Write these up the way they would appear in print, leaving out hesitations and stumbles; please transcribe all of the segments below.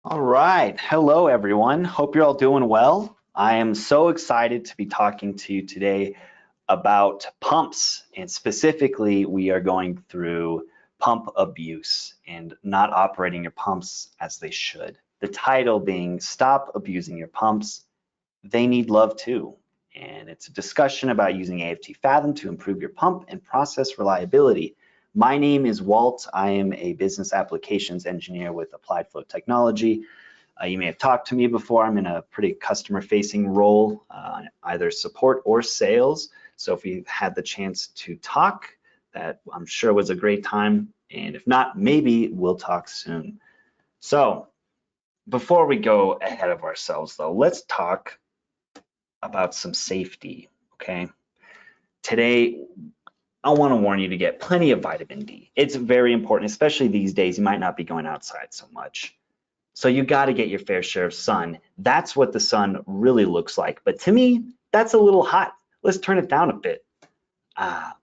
All right. Hello, everyone. Hope you're all doing well. I am so excited to be talking to you today about pumps. And specifically, we are going through pump abuse and not operating your pumps as they should. The title being Stop Abusing Your Pumps. They Need Love Too. And it's a discussion about using AFT Fathom to improve your pump and process reliability. My name is Walt. I am a business applications engineer with Applied Flow Technology. You may have talked to me before. I'm in a pretty customer-facing role, either support or sales. So if we've had the chance to talk, that I'm sure was a great time. And if not, maybe we'll talk soon. So before we go ahead of ourselves, though, let's talk about some safety, okay? Today, I want to warn you to get plenty of vitamin D. It's very important, especially these days. You might not be going outside so much. So you got to get your fair share of sun. That's what the sun really looks like. But to me, that's a little hot. Let's turn it down a bit.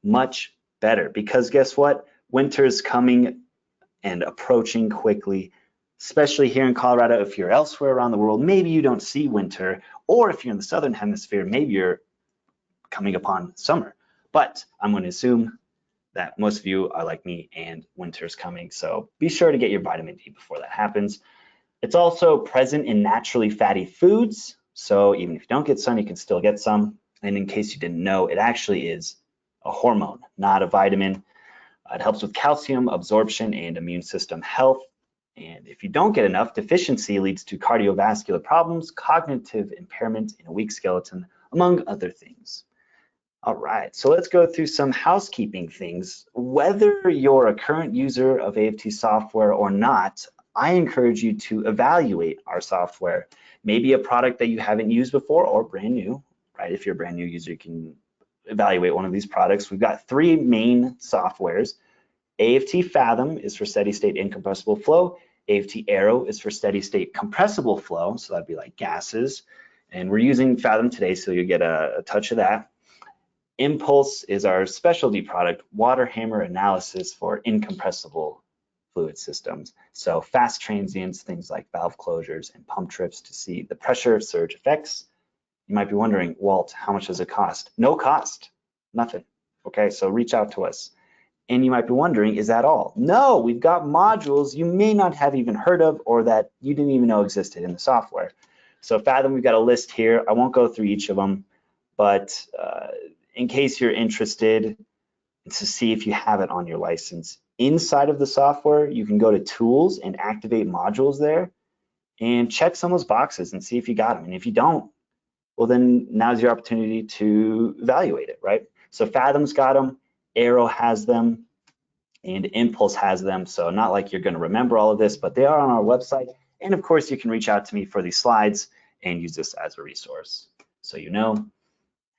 Much better, because guess what? Winter's coming and approaching quickly, especially here in Colorado. If you're elsewhere around the world, maybe you don't see winter, or if you're in the southern hemisphere, maybe you're coming upon summer. But I'm going to assume that most of you are like me and winter's coming. So be sure to get your vitamin D before that happens. It's also present in naturally fatty foods. So even if you don't get sun, you can still get some. And in case you didn't know, it actually is a hormone, not a vitamin. It helps with calcium absorption and immune system health. And if you don't get enough, deficiency leads to cardiovascular problems, cognitive impairment, and a weak skeleton, among other things. All right, so let's go through some housekeeping things. Whether you're a current user of AFT software or not, I encourage you to evaluate our software. Maybe a product that you haven't used before or brand new, right? If you're a brand new user, you can evaluate one of these products. We've got three main softwares. AFT Fathom is for steady state incompressible flow. AFT Aero is for steady state compressible flow, so that'd be like gases. And we're using Fathom today, so you'll get a touch of that. Impulse is our specialty product, water hammer analysis for incompressible fluid systems. So fast transients, things like valve closures and pump trips to see the pressure surge effects. You might be wondering, Walt, how much does it cost? No cost, nothing. Okay, so reach out to us. And you might be wondering, is that all? No, we've got modules you may not have even heard of or that you didn't even know existed in the software. So Fathom, we've got a list here. I won't go through each of them, but in case you're interested to see if you have it on your license, inside of the software, you can go to tools and activate modules there and check some of those boxes and see if you got them. And if you don't, well, then now's your opportunity to evaluate it, right? So Fathom's got them, Aero has them, and Impulse has them. So not like you're going to remember all of this, but they are on our website. And of course, you can reach out to me for these slides and use this as a resource. So you know.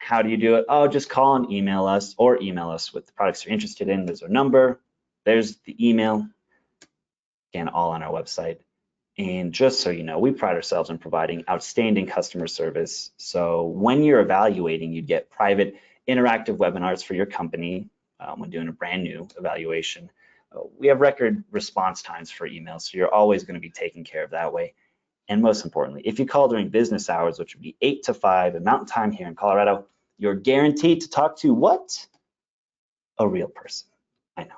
How do you do it? Oh, just call and email us, or email us with the products you're interested in. There's our number. There's the email. Again, all on our website. And just so you know, we pride ourselves in providing outstanding customer service. So when you're evaluating, you'd get private interactive webinars for your company when doing a brand new evaluation. We have record response times for emails, so you're always going to be taken care of that way. And most importantly, if you call during business hours, which would be 8 to 5 in Mountain Time here in Colorado, you're guaranteed to talk to what? A real person. I know,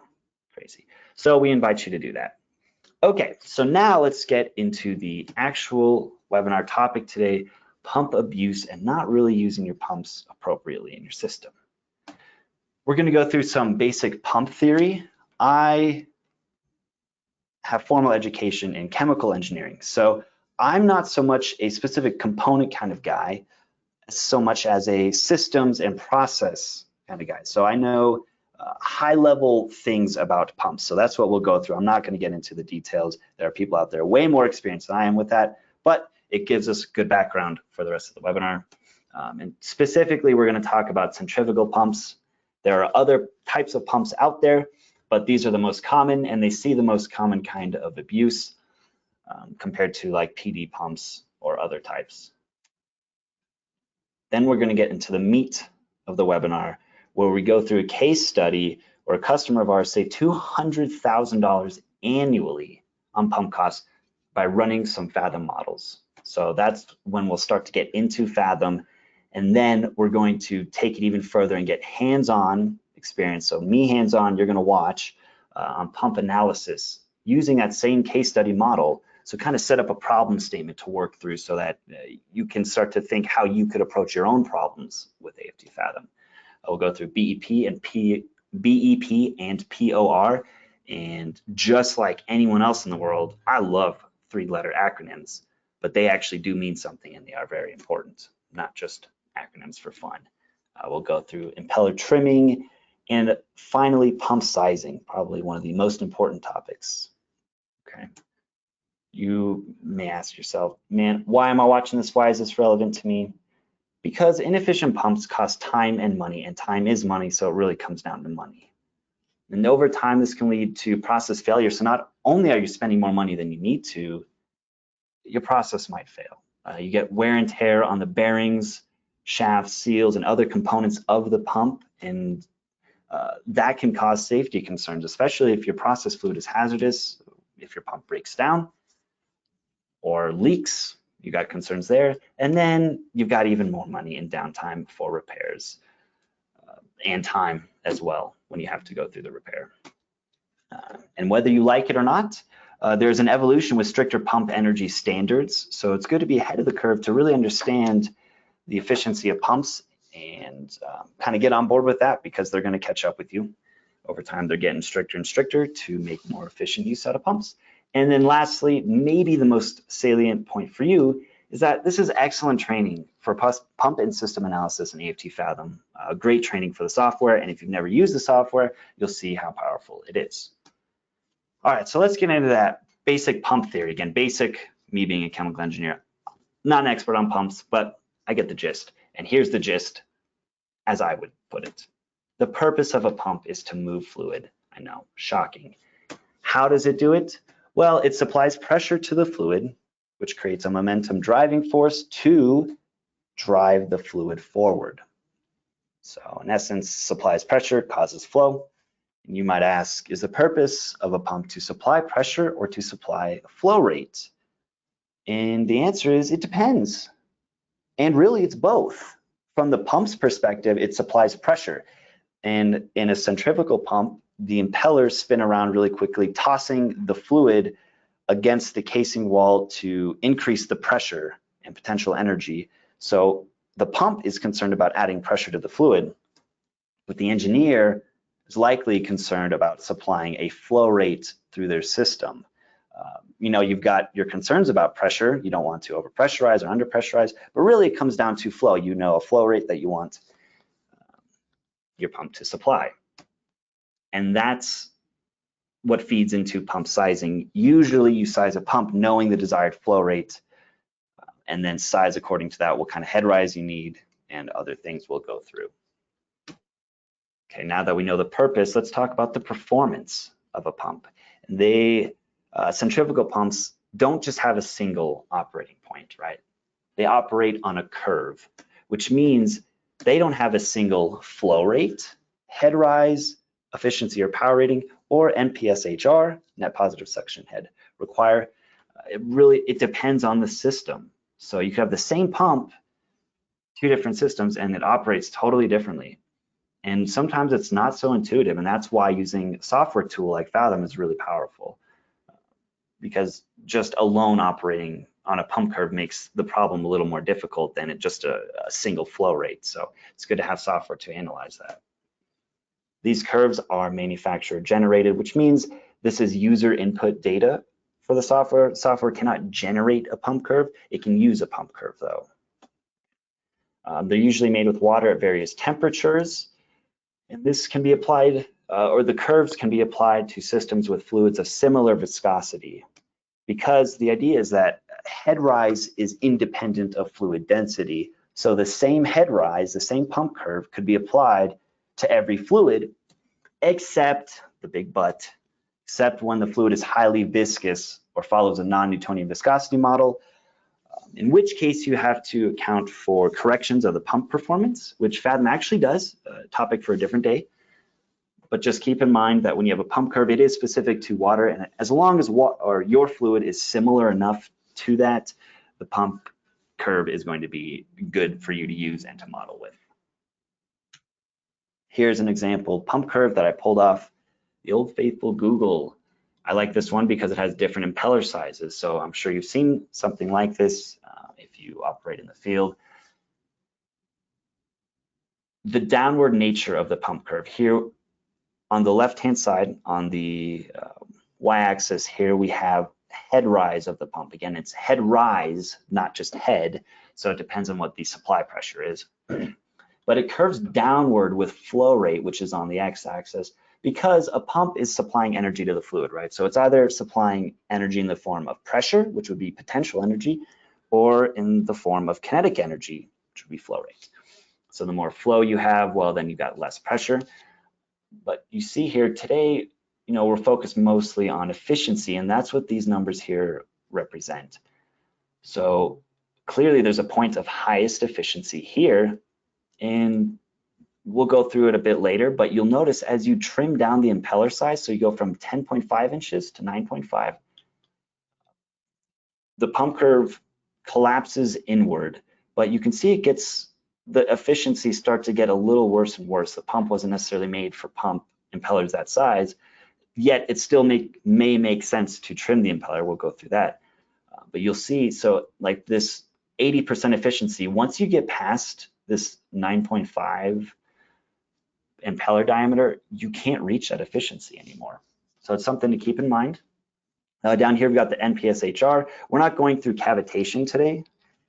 crazy. So we invite you to do that. Okay, so now let's get into the actual webinar topic today, pump abuse and not really using your pumps appropriately in your system. We're going to go through some basic pump theory. I have formal education in chemical engineering, so I'm not so much a specific component kind of guy, so much as a systems and process kind of guy. So I know high level things about pumps. So that's what we'll go through. I'm not going to get into the details. There are people out there way more experienced than I am with that, but it gives us good background for the rest of the webinar. And specifically, we're going to talk about centrifugal pumps. There are other types of pumps out there, but these are the most common, and they see the most common kind of abuse compared to like PD pumps or other types. Then we're going to get into the meat of the webinar, where we go through a case study where a customer of ours saved $200,000 annually on pump costs by running some Fathom models. So that's when we'll start to get into Fathom, and then we're going to take it even further and get hands-on experience. So me hands-on, you're gonna watch on pump analysis using that same case study model. So kind of set up a problem statement to work through so that you can start to think how you could approach your own problems with AFT Fathom. We'll go through BEP and POR, and just like anyone else in the world, I love 3-letter acronyms, but they actually do mean something and they are very important, not just acronyms for fun. We'll go through impeller trimming, and finally pump sizing, probably one of the most important topics. Okay. You may ask yourself, man, why am I watching this? Why is this relevant to me? Because inefficient pumps cost time and money, and time is money, so it really comes down to money. And over time, this can lead to process failure. So not only are you spending more money than you need to, your process might fail. You get wear and tear on the bearings, shafts, seals, and other components of the pump, and that can cause safety concerns, especially if your process fluid is hazardous, if your pump breaks down or leaks, you got concerns there. And then you've got even more money in downtime for repairs and time as well when you have to go through the repair. And whether you like it or not, there's an evolution with stricter pump energy standards. So it's good to be ahead of the curve to really understand the efficiency of pumps and kind of get on board with that, because they're going to catch up with you. Over time, they're getting stricter and stricter to make more efficient use out of pumps. And then lastly, maybe the most salient point for you is that this is excellent training for pump and system analysis in AFT Fathom. Great training for the software, and if you've never used the software, you'll see how powerful it is. All right, so let's get into that basic pump theory. Again, basic, me being a chemical engineer, not an expert on pumps, but I get the gist. And here's the gist, as I would put it. The purpose of a pump is to move fluid. I know, shocking. How does it do it? Well, it supplies pressure to the fluid, which creates a momentum driving force to drive the fluid forward. So in essence, supplies pressure, causes flow. And you might ask, is the purpose of a pump to supply pressure or to supply flow rate? And the answer is, it depends. And really, it's both. From the pump's perspective, it supplies pressure. And in a centrifugal pump, the impellers spin around really quickly, tossing the fluid against the casing wall to increase the pressure and potential energy. So the pump is concerned about adding pressure to the fluid, but the engineer is likely concerned about supplying a flow rate through their system. You've got your concerns about pressure. You don't want to overpressurize or underpressurize, but really it comes down to flow. You know, a flow rate that you want your pump to supply. And that's what feeds into pump sizing. Usually you size a pump knowing the desired flow rate, and then size according to that what kind of head rise you need and other things we'll go through. Okay, now that we know the purpose, let's talk about the performance of a pump. Centrifugal pumps don't just have a single operating point, right? They operate on a curve, which means they don't have a single flow rate, head rise, efficiency or power rating, or NPSHR, net positive suction head, require. It depends on the system. So you could have the same pump, 2 different systems, and it operates totally differently. And sometimes it's not so intuitive, and that's why using a software tool like Fathom is really powerful, because just alone operating on a pump curve makes the problem a little more difficult than just a single flow rate. So it's good to have software to analyze that. These curves are manufacturer generated, which means this is user input data for the software. Software cannot generate a pump curve. It can use a pump curve though. They're usually made with water at various temperatures, and this can be applied, or the curves can be applied to systems with fluids of similar viscosity, because the idea is that head rise is independent of fluid density. So the same head rise, the same pump curve could be applied to every fluid, except, the big but, except when the fluid is highly viscous or follows a non-Newtonian viscosity model, in which case you have to account for corrections of the pump performance, which Fathom actually does, a topic for a different day. but just keep in mind that when you have a pump curve, it is specific to water, and as long as your fluid is similar enough to that, the pump curve is going to be good for you to use and to model with. Here's an example pump curve that I pulled off the old faithful Google. I like this one because it has different impeller sizes, so I'm sure you've seen something like this if you operate in the field. The downward nature of the pump curve here on the left-hand side, on the y-axis here, we have head rise of the pump. Again, it's head rise, not just head, so it depends on what the supply pressure is. But it curves downward with flow rate, which is on the x-axis, because a pump is supplying energy to the fluid, right? So it's either supplying energy in the form of pressure, which would be potential energy, or in the form of kinetic energy, which would be flow rate. So the more flow you have, well, then you got less pressure. But you see here today, we're focused mostly on efficiency, and that's what these numbers here represent. So clearly there's a point of highest efficiency here, and we'll go through it a bit later, but you'll notice as you trim down the impeller size, so you go from 10.5 inches to 9.5, the pump curve collapses inward, but you can see the efficiency starts to get a little worse and worse. The pump wasn't necessarily made for pump impellers that size, yet it still may make sense to trim the impeller. We'll go through that. But you'll see, so like this 80% efficiency, once you get past this 9.5 impeller diameter, you can't reach that efficiency anymore. So it's something to keep in mind. Down here, we've got the NPSHR. We're not going through cavitation today,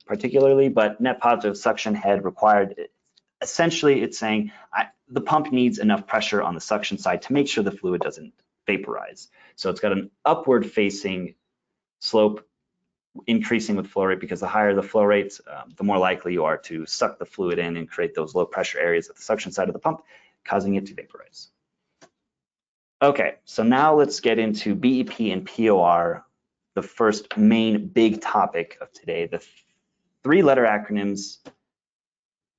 particularly, but net positive suction head required. Essentially, it's saying the pump needs enough pressure on the suction side to make sure the fluid doesn't vaporize. So it's got an upward facing slope increasing with flow rate, because the higher the flow rates, the more likely you are to suck the fluid in and create those low pressure areas at the suction side of the pump, causing it to vaporize. Okay, so now let's get into BEP and POR, the first main big topic of today, the three-letter acronyms.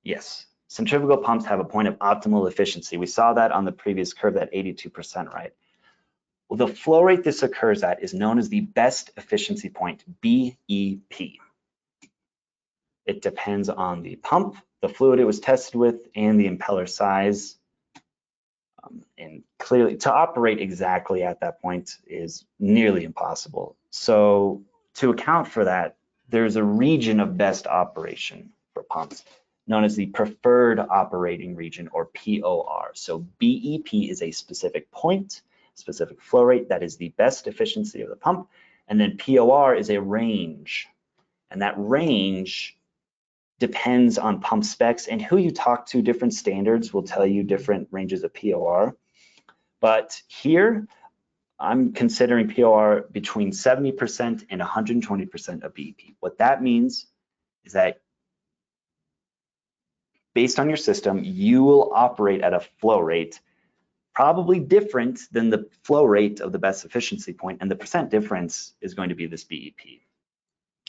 Yes, centrifugal pumps have a point of optimal efficiency. We saw that on the previous curve, that 82%, right? Well, the flow rate this occurs at is known as the best efficiency point, BEP. It depends on the pump, the fluid it was tested with, and the impeller size. And clearly, to operate exactly at that point is nearly impossible. So to account for that, there's a region of best operation for pumps known as the preferred operating region, or POR. So BEP is a specific point, specific flow rate that is the best efficiency of the pump, and then POR is a range, and that range depends on pump specs, and who you talk to. Different standards will tell you different ranges of POR. But here, I'm considering POR between 70% and 120% of BEP. What that means is that based on your system, you will operate at a flow rate probably different than the flow rate of the best efficiency point, and the percent difference is going to be this BEP.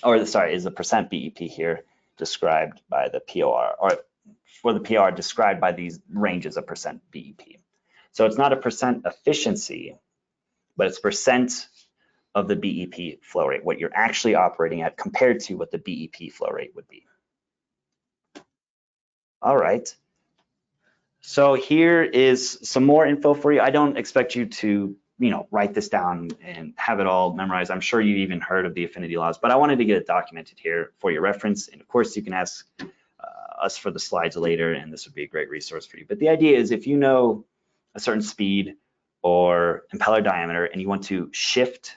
Or sorry, is the percent BEP here described by the POR, or for the POR described by these ranges of percent BEP. So it's not a percent efficiency, but it's percent of the BEP flow rate, what you're actually operating at compared to what the BEP flow rate would be. All right. So here is some more info for you. I don't expect you to, write this down and have it all memorized. I'm sure you even heard of the affinity laws, but I wanted to get it documented here for your reference. And of course, you can ask us for the slides later, and this would be a great resource for you. But the idea is, if you know a certain speed or impeller diameter and you want to shift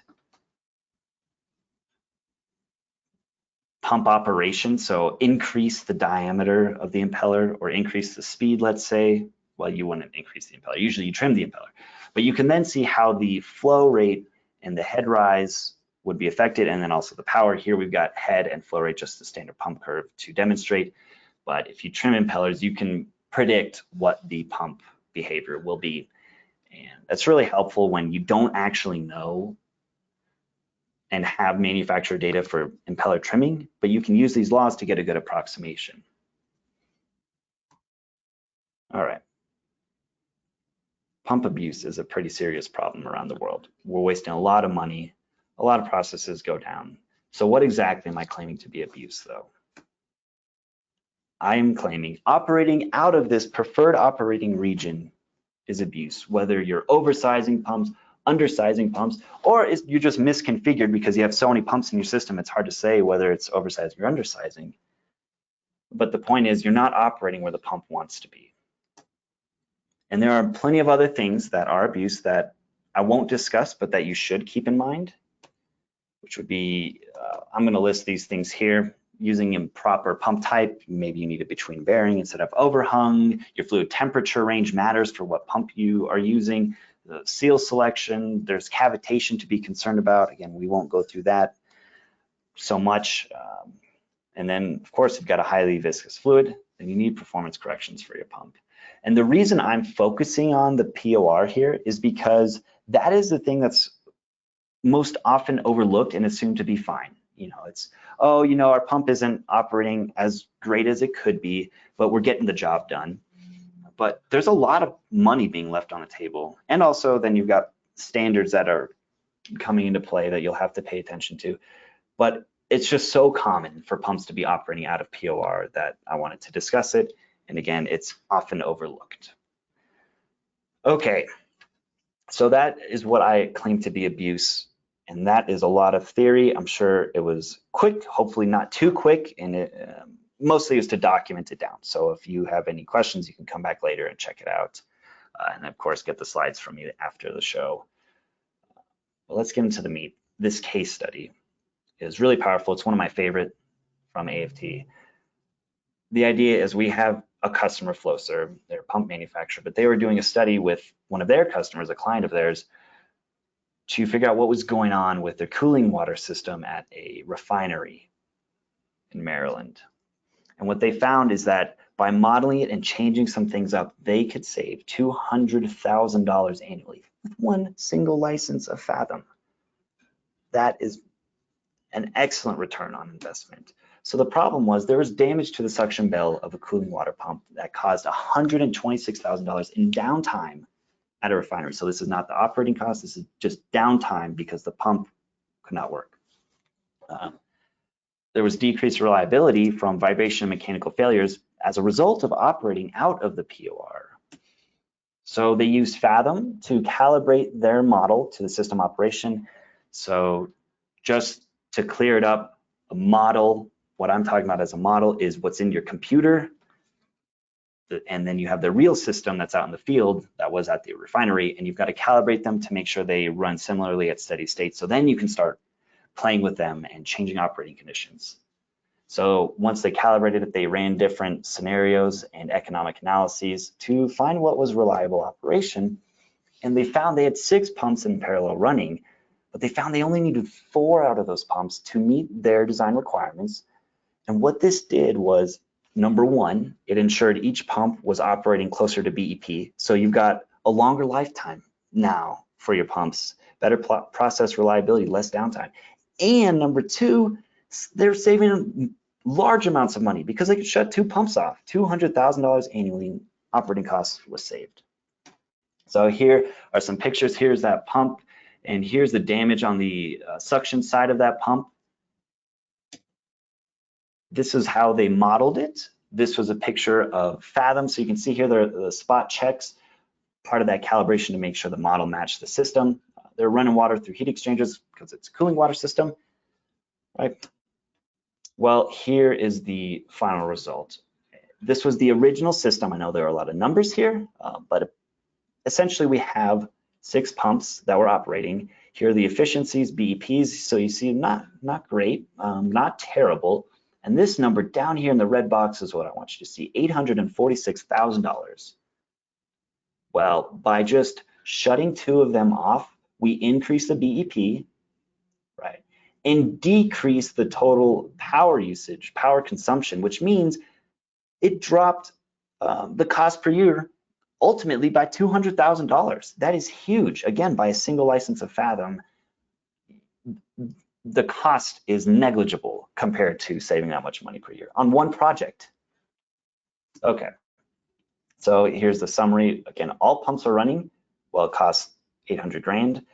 pump operation, so increase the diameter of the impeller or increase the speed, let's say, well, you wouldn't increase the impeller. Usually you trim the impeller, but you can then see how the flow rate and the head rise would be affected, and then also the power. Here we've got head and flow rate, just the standard pump curve to demonstrate. But if you trim impellers, you can predict what the pump behavior will be. And that's really helpful when you don't actually know and have manufacturer data for impeller trimming, but you can use these laws to get a good approximation. All right. pump abuse is a pretty serious problem around the world. We're wasting a lot of money, a lot of processes go down. So what exactly am I claiming to be abuse though? I am claiming operating out of this preferred operating region is abuse, whether you're oversizing pumps, undersizing pumps, or you're just misconfigured because you have so many pumps in your system, it's hard to say whether it's oversizing or undersizing. But the point is you're not operating where the pump wants to be. And there are plenty of other things that are abuse that I won't discuss, but that you should keep in mind, which would be, I'm going to list these things here. Using improper pump type, maybe you need a between bearing instead of overhung. Your fluid temperature range matters for what pump you are using. The seal selection, there's cavitation to be concerned about. Again, we won't go through that so much. And then, of course, you've got a highly viscous fluid, then you need performance corrections for your pump. And the reason I'm focusing on the POR here is because that is the thing that's most often overlooked and assumed to be fine. You know, it's, oh, you know, our pump isn't operating as great as it could be, but we're getting the job done. But there's a lot of money being left on the table. And also then you've got standards that are coming into play that you'll have to pay attention to. But it's just so common for pumps to be operating out of POR that I wanted to discuss it. And again, it's often overlooked. Okay, so that is what I claim to be abuse. And that is a lot of theory. I'm sure it was quick, hopefully not too quick, and it mostly is to document it down. So if you have any questions, you can come back later and check it out. And of course, get the slides from me after the show. But let's get into the meat. This case study is really powerful. It's one of my favorite from AFT. The idea is we have a customer, Flowserve, they're a pump manufacturer, but they were doing a study with one of their customers, a client of theirs, to figure out what was going on with their cooling water system at a refinery in Maryland. And what they found is that by modeling it and changing some things up, they could save $200,000 annually with one single license of Fathom. That is an excellent return on investment. So the problem was there was damage to the suction bell of a cooling water pump that caused $126,000 in downtime at a refinery. So this is not the operating cost, this is just downtime because the pump could not work. There was decreased reliability from vibration and mechanical failures as a result of operating out of the POR. So they used Fathom to calibrate their model to the system operation. So just to clear it up, a model, what I'm talking about as a model is what's in your computer, and then you have the real system that's out in the field that was at the refinery, and you've got to calibrate them to make sure they run similarly at steady state. So then you can start playing with them and changing operating conditions. So once they calibrated it, they ran different scenarios and economic analyses to find what was reliable operation. And they found they had 6 pumps in parallel running, but they found they only needed 4 out of those pumps to meet their design requirements. And what this did was, number one, it ensured each pump was operating closer to BEP. So you've got a longer lifetime now for your pumps, better process reliability, less downtime. And number two, they're saving large amounts of money because they could shut 2 pumps off. $200,000 annually operating costs was saved. So here are some pictures. Here's that pump, and here's the damage on the suction side of that pump. This is how they modeled it. This was a picture of Fathom. So you can see here the spot checks, part of that calibration to make sure the model matched the system. They're running water through heat exchangers because it's a cooling water system, right? Well, here is the final result. This was the original system. I know there are a lot of numbers here, but essentially we have 6 pumps that were operating. Here are the efficiencies, BEPs. So you see not great, not terrible. And this number down here in the red box is what I want you to see, $846,000. Well, by just shutting 2 of them off, we increase the BEP, right, and decrease the total power usage, power consumption, which means it dropped the cost per year ultimately by $200,000. That is huge. Again, by a single license of Fathom, the cost is negligible compared to saving that much money per year on one project. Okay, so here's the summary. Again, all pumps are running. well, it costs 800 grand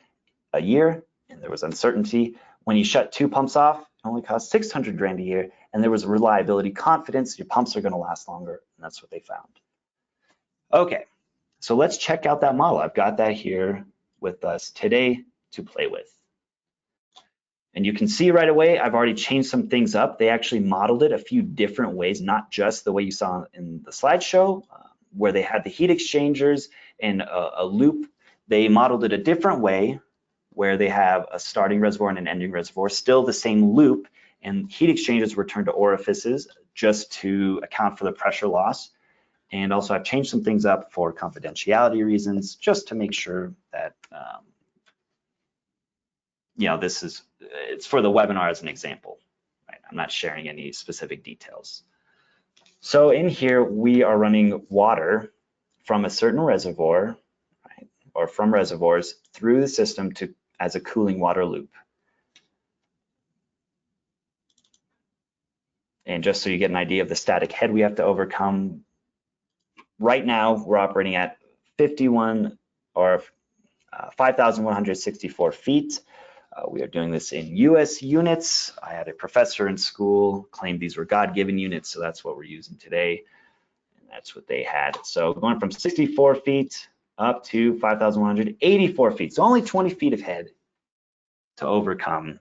a year, and there was uncertainty. When you shut 2 pumps off, it only costs 600 grand a year, and there was reliability confidence. Your pumps are going to last longer, and that's what they found. Okay, so let's check out that model. I've got that here with us today to play with. And you can see right away, I've already changed some things up. They actually modeled it a few different ways, not just the way you saw in the slideshow, where they had the heat exchangers and a loop. They modeled it a different way, where they have a starting reservoir and an ending reservoir, still the same loop, and heat exchangers were turned to orifices just to account for the pressure loss. And also I've changed some things up for confidentiality reasons, just to make sure that, you know, it's for the webinar as an example, right? I'm not sharing any specific details. So in here, we are running water from a certain reservoir, right, or from reservoirs through the system as a cooling water loop. And just so you get an idea of the static head we have to overcome, right now we're operating at 5,164 feet. We are doing this in US units. I had a professor in school claim these were God-given units, so that's what we're using today. And that's what they had. So going from 64 feet up to 5,184 feet. So only 20 feet of head to overcome,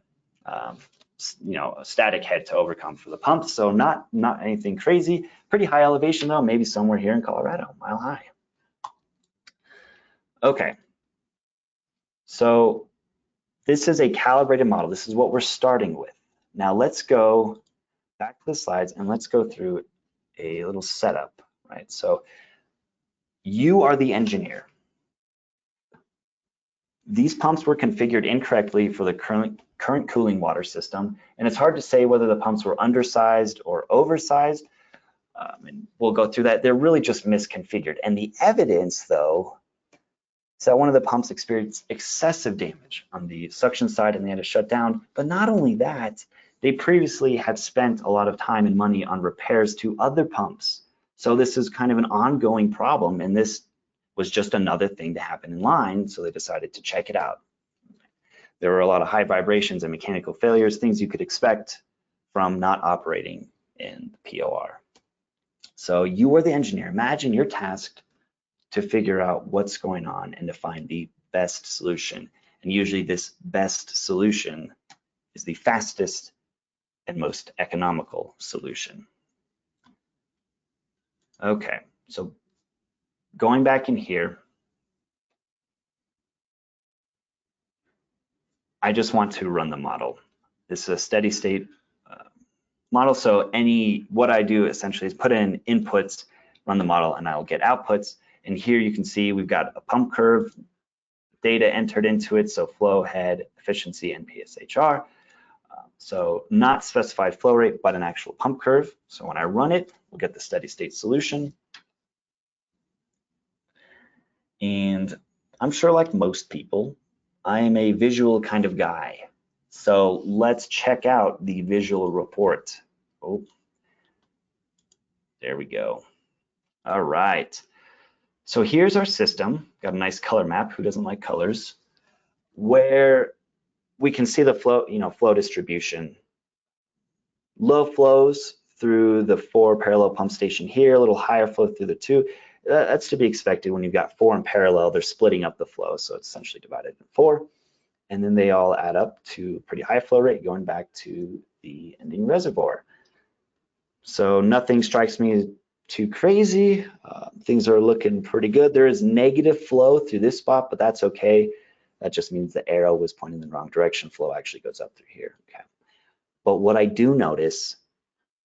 you know, a static head to overcome for the pump. So not anything crazy. Pretty high elevation though, maybe somewhere here in Colorado, mile high. Okay, so this is a calibrated model. This is what we're starting with. Now let's go back to the slides and let's go through a little setup, right? So you are the engineer. These pumps were configured incorrectly for the current cooling water system, and it's hard to say whether the pumps were undersized or oversized. And we'll go through that. They're really just misconfigured. And the evidence, though, is that one of the pumps experienced excessive damage on the suction side and they had to shut down. But not only that, they previously had spent a lot of time and money on repairs to other pumps. So this is kind of an ongoing problem, and this was just another thing to happen in line, so they decided to check it out. There were a lot of high vibrations and mechanical failures, things you could expect from not operating in the POR. So you are the engineer. Imagine you're tasked to figure out what's going on and to find the best solution. And usually this best solution is the fastest and most economical solution. Okay, so going back in here, I just want to run the model. This is a steady state model, so what I do essentially is put in inputs, run the model, and I'll get outputs. And here you can see we've got a pump curve, data entered into it, so flow, head, efficiency, and PSHR. So not specified flow rate, but an actual pump curve. So when I run it, we'll get the steady state solution. And I'm sure, like most people, I am a visual kind of guy. So let's check out the visual report. Oh, there we go. All right. So here's our system. Got a nice color map. Who doesn't like colors? Where we can see the flow, flow distribution. Low flows through the 4 parallel pump station here, a little higher flow through the 2. That's to be expected when you've got 4 in parallel. They're splitting up the flow, so it's essentially divided in 4. And then they all add up to pretty high flow rate going back to the ending reservoir. So nothing strikes me too crazy. Things are looking pretty good. There is negative flow through this spot, but that's okay. That just means the arrow was pointing in the wrong direction. Flow actually goes up through here. Okay. But what I do notice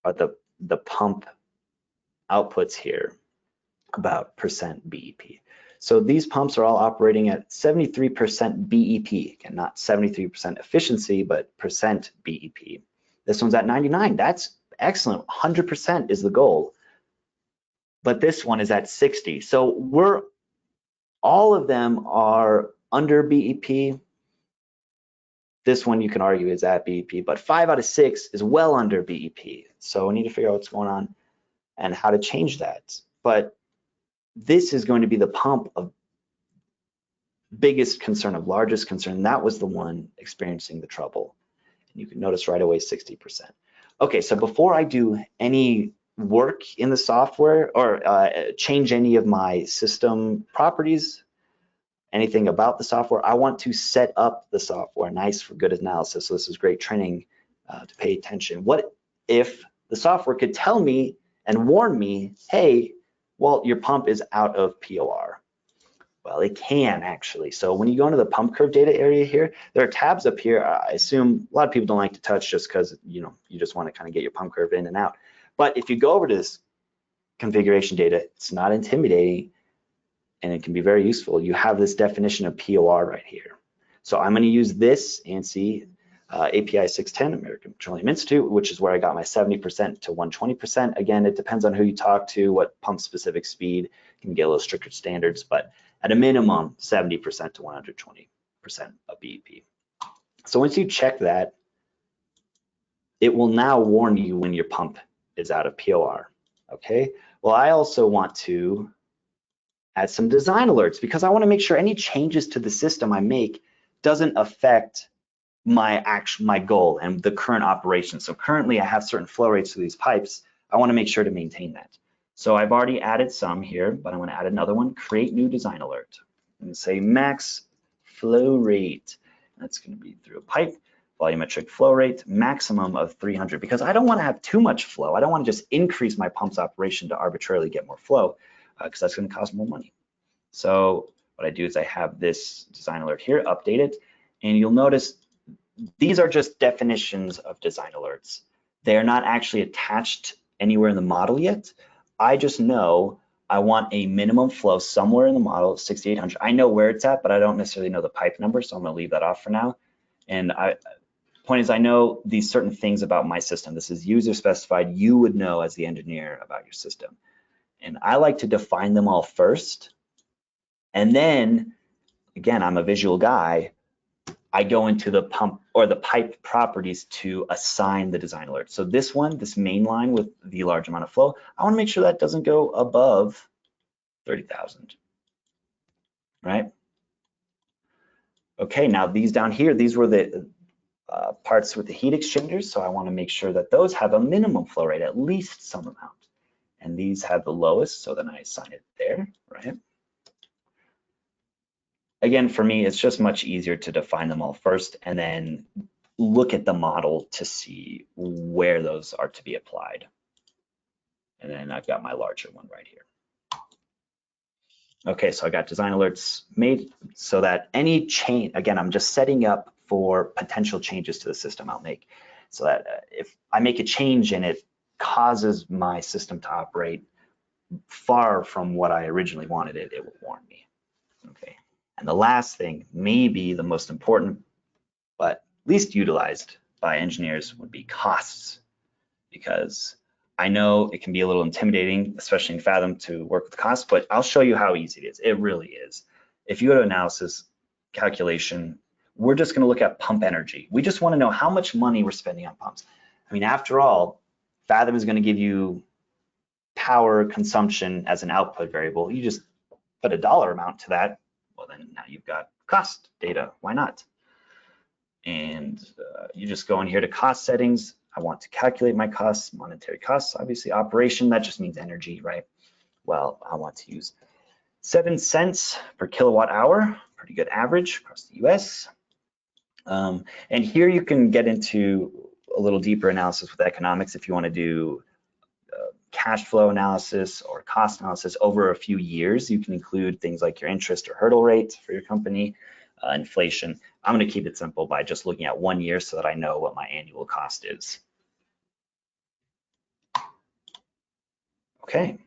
are the pump outputs here about percent BEP. So these pumps are all operating at 73% BEP. Again, not 73% efficiency, but percent BEP. This one's at 99. That's excellent. 100% is the goal. But this one is at 60. So all of them are under BEP. This one you can argue is at BEP, but 5 out of 6 is well under BEP. So we need to figure out what's going on and how to change that. But this is going to be the pump of biggest concern, of largest concern, that was the one experiencing the trouble. And you can notice right away 60%. Okay, so before I do any work in the software or change any of my system properties, anything about the software, I want to set up the software nice for good analysis. So this is great training to pay attention. What if the software could tell me and warn me, hey, well, your pump is out of POR? Well, it can actually. So when you go into the pump curve data area here, there are tabs up here. I assume a lot of people don't like to touch just because you just want to kind of get your pump curve in and out. But if you go over to this configuration data, it's not intimidating and it can be very useful. You have this definition of POR right here. So I'm going to use this ANSI API 610, American Petroleum Institute, which is where I got my 70% to 120%. Again, it depends on who you talk to, what pump specific speed. You can get a little stricter standards, but at a minimum, 70% to 120% of BEP. So once you check that, it will now warn you when your pump is out of POR, okay? Well, I also want to add some design alerts because I want to make sure any changes to the system I make doesn't affect my goal and the current operation. So currently I have certain flow rates to these pipes. I want to make sure to maintain that. So I've already added some here, but I want to add another one, create new design alert, and say max flow rate. That's going to be through a pipe, volumetric flow rate, maximum of 300, because I don't want to have too much flow. I don't want to just increase my pump's operation to arbitrarily get more flow, because that's going to cost more money. So what I do is I have this design alert here, update it, and you'll notice these are just definitions of design alerts. They're not actually attached anywhere in the model yet. I just know I want a minimum flow somewhere in the model, 6,800. I know where it's at, but I don't necessarily know the pipe number, so I'm gonna leave that off for now. And point is, I know these certain things about my system. This is user specified. You would know as the engineer about your system. And I like to define them all first. And then, again, I'm a visual guy. I go into the pump or the pipe properties to assign the design alert. So this one, this main line with the large amount of flow, I want to make sure that doesn't go above 30,000, right? Okay, now these down here, these were the parts with the heat exchangers. So I want to make sure that those have a minimum flow rate, at least some amount. And these have the lowest, so then I assign it there, right? Again, for me, it's just much easier to define them all first and then look at the model to see where those are to be applied. And then I've got my larger one right here. Okay, so I got design alerts made so that any change, again, I'm just setting up for potential changes to the system I'll make. So that if I make a change and it causes my system to operate far from what I originally wanted it will warn me. Okay. And the last thing, maybe the most important, but least utilized by engineers, would be costs. Because I know it can be a little intimidating, especially in Fathom, to work with costs, but I'll show you how easy it is. It really is. If you go to analysis, calculation, we're just going to look at pump energy. We just want to know how much money we're spending on pumps. I mean, after all, Fathom is going to give you power consumption as an output variable. You just put a dollar amount to that. Well, then now you've got cost data. Why not? And you just go in here to cost settings. I want to calculate my costs, monetary costs, obviously. Operation, that just means energy, right? Well, I want to use 7 cents per kilowatt hour, pretty good average across the US. And here you can get into a little deeper analysis with economics if you want to do cash flow analysis or cost analysis over a few years. You can include things like your interest or hurdle rate for your company, inflation. I'm going to keep it simple by just looking at 1 year so that I know what my annual cost is. Okay,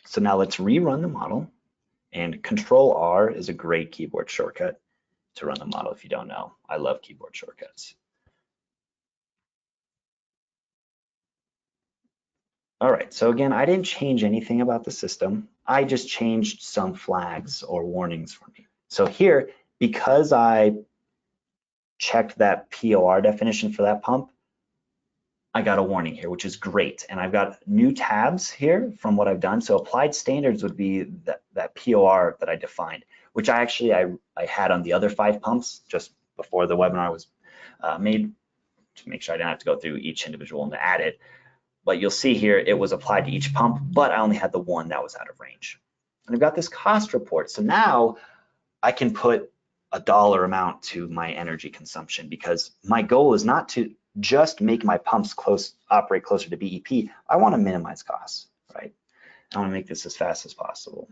so now let's rerun the model, and Control R is a great keyboard shortcut to run the model if you don't know. I love keyboard shortcuts. All right, so again, I didn't change anything about the system. I just changed some flags or warnings for me. So here, because I checked that POR definition for that pump, I got a warning here, which is great. And I've got new tabs here from what I've done. So applied standards would be that POR that I defined. which I had on the other 5 pumps just before the webinar was made to make sure I didn't have to go through each individual one to add it. But you'll see here it was applied to each pump, but I only had the one that was out of range. And I've got this cost report. So now I can put a dollar amount to my energy consumption, because my goal is not to just make my pumps operate closer to BEP. I want to minimize costs, right? I want to make this as fast as possible.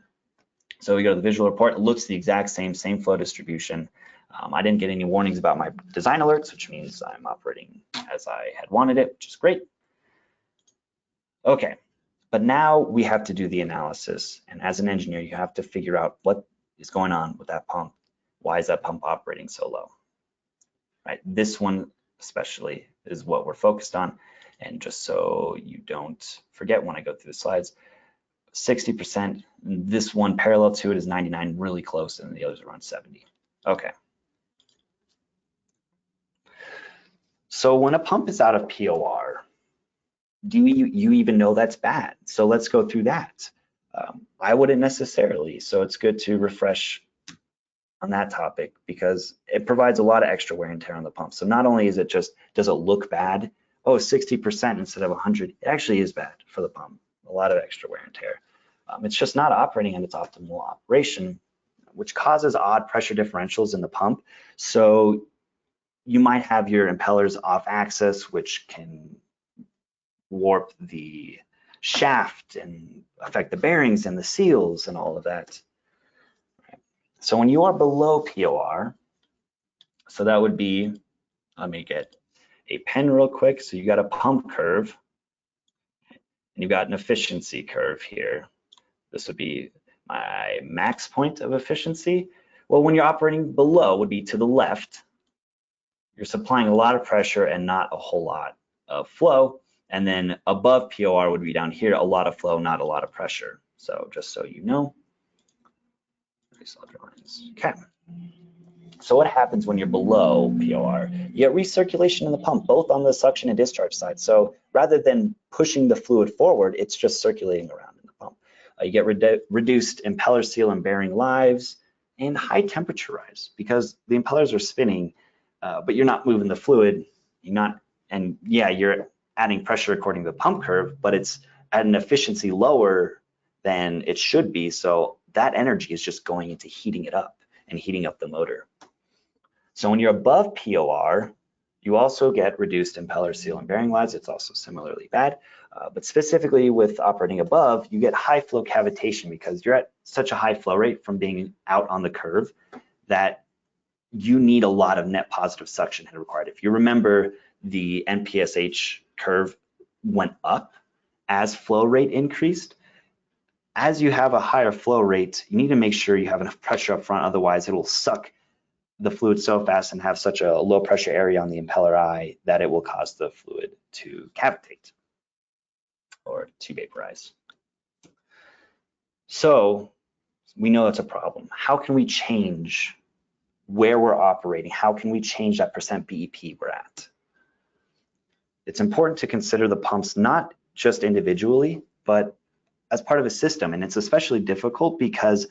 So we go to the visual report. It looks the exact same flow distribution. I didn't get any warnings about my design alerts, which means I'm operating as I had wanted it, which is great. Okay, but now we have to do the analysis. And as an engineer, you have to figure out what is going on with that pump. Why is that pump operating so low? Right, this one especially is what we're focused on. And just so you don't forget when I go through the slides, 60%, this one parallel to it is 99, really close, and the others are around 70. Okay. So when a pump is out of POR, do you even know that's bad? So let's go through that. I wouldn't necessarily, so it's good to refresh on that topic, because it provides a lot of extra wear and tear on the pump. So not only is it just, does it look bad? Oh, 60% instead of 100, it actually is bad for the pump. A lot of extra wear and tear. It's just not operating at its optimal operation, which causes odd pressure differentials in the pump. So you might have your impellers off axis, which can warp the shaft and affect the bearings and the seals and all of that. So when you are below POR, so that would be, let me get a pen real quick. So you got a pump curve, and you've got an efficiency curve here. This would be my max point of efficiency. Well, when you're operating below, would be to the left. You're supplying a lot of pressure and not a whole lot of flow. And then above POR would be down here, a lot of flow, not a lot of pressure. So just so you know. Okay. So what happens when you're below POR? You get recirculation in the pump, both on the suction and discharge side. So rather than pushing the fluid forward, it's just circulating around in the pump. You get reduced impeller seal and bearing lives, and high temperature rise, because the impellers are spinning, but you're not moving the fluid. You're adding pressure according to the pump curve, but it's at an efficiency lower than it should be. So that energy is just going into heating it up and heating up the motor. So when you're above POR, you also get reduced impeller seal and bearing lives. It's also similarly bad, but specifically with operating above, you get high flow cavitation, because you're at such a high flow rate from being out on the curve that you need a lot of net positive suction head required. If you remember, the NPSH curve went up as flow rate increased. As you have a higher flow rate, you need to make sure you have enough pressure up front, otherwise it will suck the fluid so fast and have such a low pressure area on the impeller eye that it will cause the fluid to cavitate or to vaporize. So we know it's a problem. How can we change where we're operating? How can we change that percent BEP we're at? It's important to consider the pumps not just individually, but as part of a system, and it's especially difficult because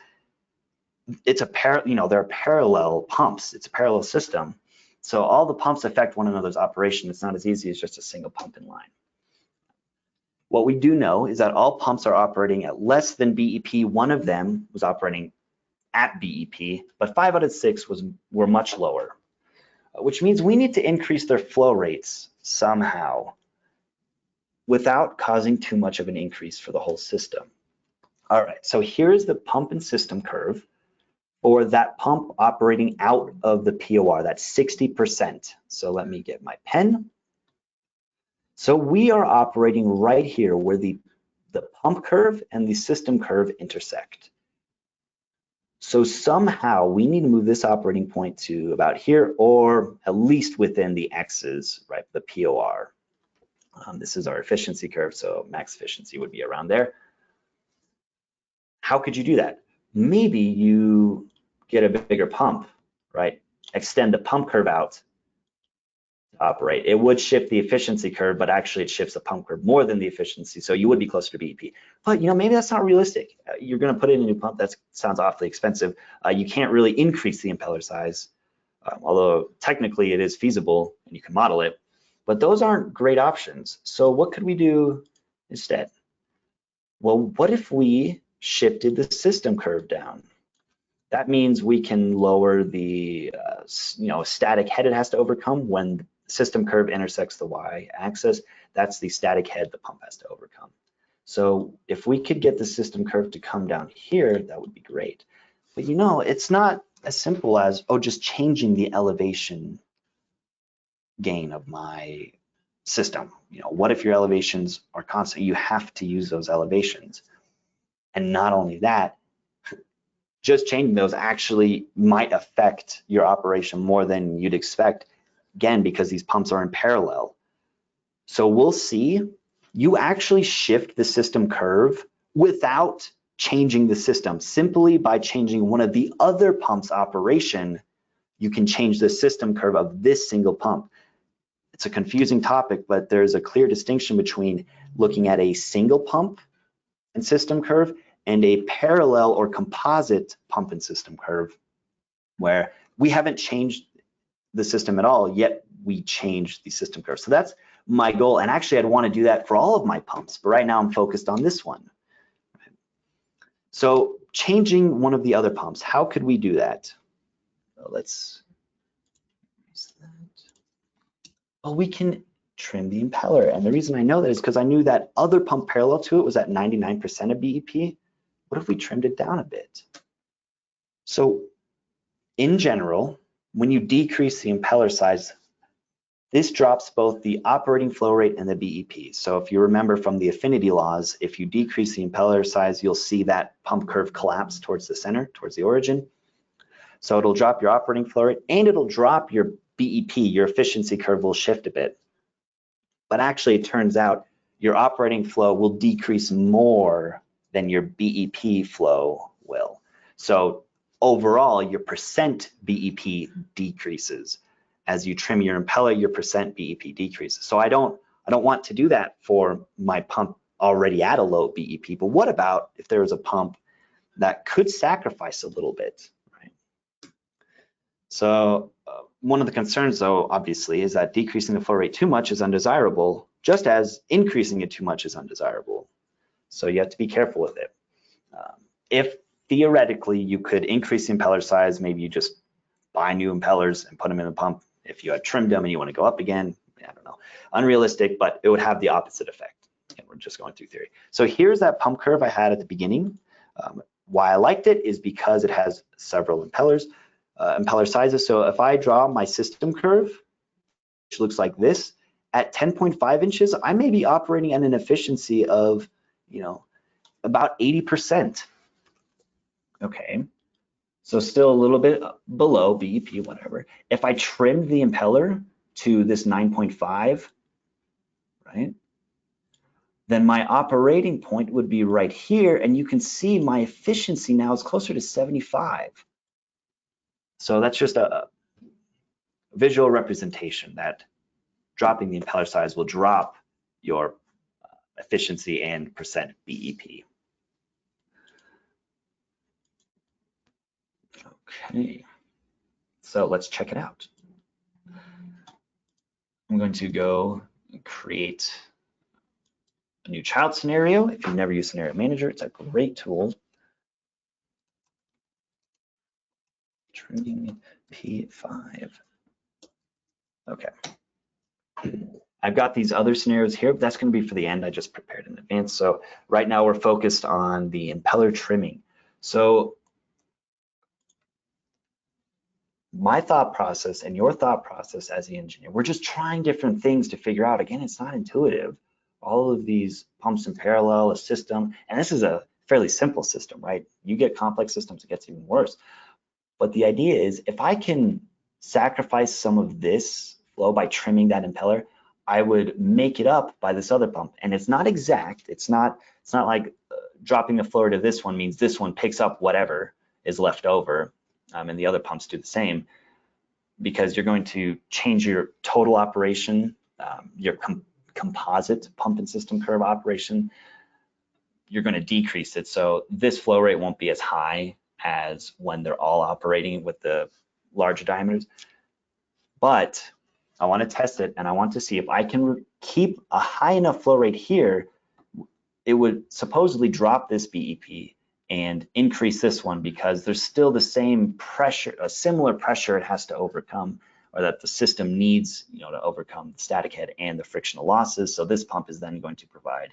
it's they're parallel pumps. It's a parallel system. So all the pumps affect one another's operation. It's not as easy as just a single pump in line. What we do know is that all pumps are operating at less than BEP. One of them was operating at BEP, but 5 out of 6 were much lower, which means we need to increase their flow rates somehow without causing too much of an increase for the whole system. All right, so here's the pump and system curve for that pump operating out of the POR, that's 60%. So let me get my pen. So we are operating right here where the pump curve and the system curve intersect. So somehow we need to move this operating point to about here, or at least within the X's, right, the POR. This is our efficiency curve, so max efficiency would be around there. How could you do that? Maybe you get a bigger pump, right? Extend the pump curve out to operate. It would shift the efficiency curve, but actually it shifts the pump curve more than the efficiency, so you would be closer to BEP. But maybe that's not realistic. You're going to put in a new pump. That sounds awfully expensive. You can't really increase the impeller size, although technically it is feasible and you can model it. But those aren't great options. So what could we do instead? Well, what if we shifted the system curve down? That means we can lower the static head it has to overcome when the system curve intersects the y-axis. That's the static head the pump has to overcome. So if we could get the system curve to come down here, that would be great. But it's not as simple as, just changing the elevation gain of my system. What if your elevations are constant? You have to use those elevations. And not only that, just changing those actually might affect your operation more than you'd expect, again, because these pumps are in parallel. So we'll see, you actually shift the system curve without changing the system. Simply by changing one of the other pump's operation, you can change the system curve of this single pump. It's a confusing topic, but there's a clear distinction between looking at a single pump and system curve and a parallel or composite pump and system curve, where we haven't changed the system at all, yet we changed the system curve. So that's my goal. And actually, I'd want to do that for all of my pumps, but right now I'm focused on this one. So changing one of the other pumps, how could we do that? Let's use that. Well, we can trim the impeller. And the reason I know that is because I knew that other pump parallel to it was at 99% of BEP. What if we trimmed it down a bit? So in general, when you decrease the impeller size, this drops both the operating flow rate and the BEP. So if you remember from the affinity laws, if you decrease the impeller size, you'll see that pump curve collapse towards the center, towards the origin. So it'll drop your operating flow rate and it'll drop your BEP, your efficiency curve will shift a bit. But actually it turns out your operating flow will decrease more than your BEP flow will. So overall, your percent BEP decreases. As you trim your impeller, your percent BEP decreases. So I don't want to do that for my pump already at a low BEP, but what about if there was a pump that could sacrifice a little bit, right? So one of the concerns, though, obviously, is that decreasing the flow rate too much is undesirable, just as increasing it too much is undesirable. So you have to be careful with it. If theoretically you could increase the impeller size, maybe you just buy new impellers and put them in the pump. If you had trimmed them and you want to go up again, I don't know, unrealistic, but it would have the opposite effect. And we're just going through theory. So here's that pump curve I had at the beginning. Why I liked it is because it has several impeller sizes. So if I draw my system curve, which looks like this, at 10.5 inches, I may be operating at an efficiency of, about 80%. Okay, so still a little bit below BEP, whatever. If I trimmed the impeller to this 9.5, right, then my operating point would be right here, and you can see my efficiency now is closer to 75. So that's just a visual representation that dropping the impeller size will drop your efficiency and percent BEP. Okay, so let's check it out. I'm going to go create a new child scenario. If you've never used Scenario Manager, it's a great tool. Trimming P5. Okay. I've got these other scenarios here, but that's going to be for the end. I just prepared in advance. So right now we're focused on the impeller trimming. So my thought process and your thought process as the engineer, we're just trying different things to figure out. Again, it's not intuitive. All of these pumps in parallel, a system, and this is a fairly simple system, right? You get complex systems, it gets even worse. But the idea is if I can sacrifice some of this flow by trimming that impeller, I would make it up by this other pump. And it's not exact. It's not like dropping the flow to this one means this one picks up whatever is left over, and the other pumps do the same. because you're going to change your total operation, your composite pump and system curve operation, you're going to decrease it. So this flow rate won't be as high as when they're all operating with the larger diameters. But I want to test it, and I want to see if I can keep a high enough flow rate here. It would supposedly drop this BEP and increase this one, because there's still the same pressure, a similar pressure it has to overcome, or that the system needs, to overcome the static head and the frictional losses. So this pump is then going to provide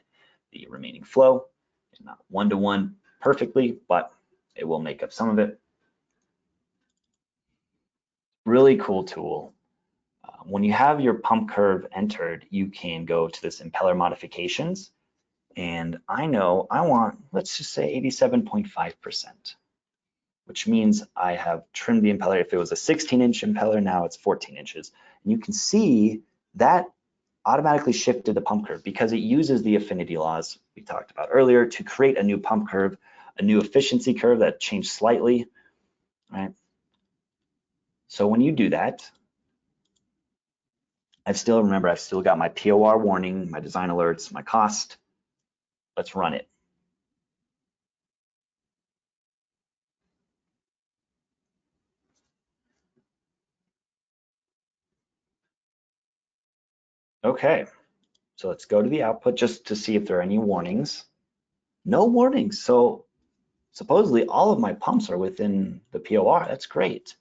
the remaining flow. It's not one-to-one perfectly, but it will make up some of it. Really cool tool. When you have your pump curve entered, you can go to this Impeller Modifications, and I know I want, let's just say 87.5%, which means I have trimmed the impeller. If it was a 16-inch impeller, now it's 14 inches. And you can see that automatically shifted the pump curve because it uses the affinity laws we talked about earlier to create a new pump curve, a new efficiency curve that changed slightly, right? So when you do that, I've still got my POR warning, my design alerts, my cost. Let's run it. Okay, so let's go to the output just to see if there are any warnings. No warnings. So supposedly all of my pumps are within the POR. That's great.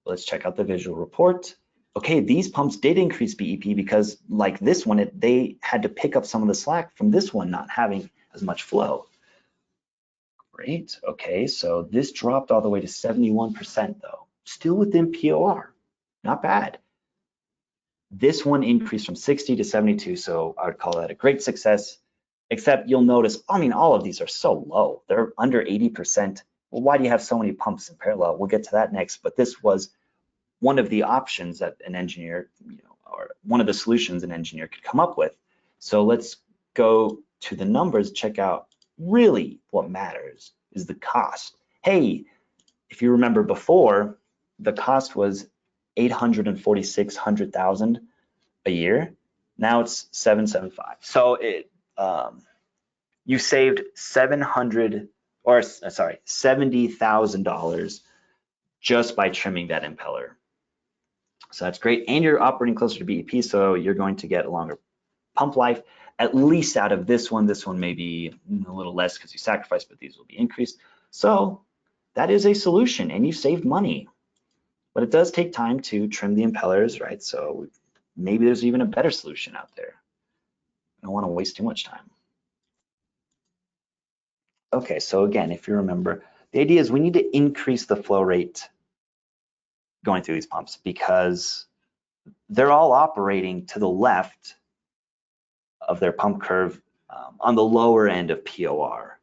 Let's check out the visual report. Okay, these pumps did increase BEP because, like this one, they had to pick up some of the slack from this one not having as much flow. Great. Okay, so this dropped all the way to 71% though. Still within POR. Not bad. This one increased from 60 to 72, so I would call that a great success. Except you'll notice, all of these are so low. They're under 80%. Well, why do you have so many pumps in parallel? We'll get to that next, but this was one of the options that an engineer, or one of the solutions an engineer could come up with. So let's go to the numbers, check out really what matters is the cost. Hey, if you remember before, the cost was $846,000 a year. Now it's $775. So you saved $70,000 just by trimming that impeller. So that's great, and you're operating closer to BEP, so you're going to get a longer pump life, at least out of this one. This one may be a little less because you sacrificed, but these will be increased. So that is a solution, and you saved money. But it does take time to trim the impellers, right? So maybe there's even a better solution out there. I don't want to waste too much time. Okay, so again, if you remember, the idea is we need to increase the flow rate going through these pumps because they're all operating to the left of their pump curve on the lower end of POR.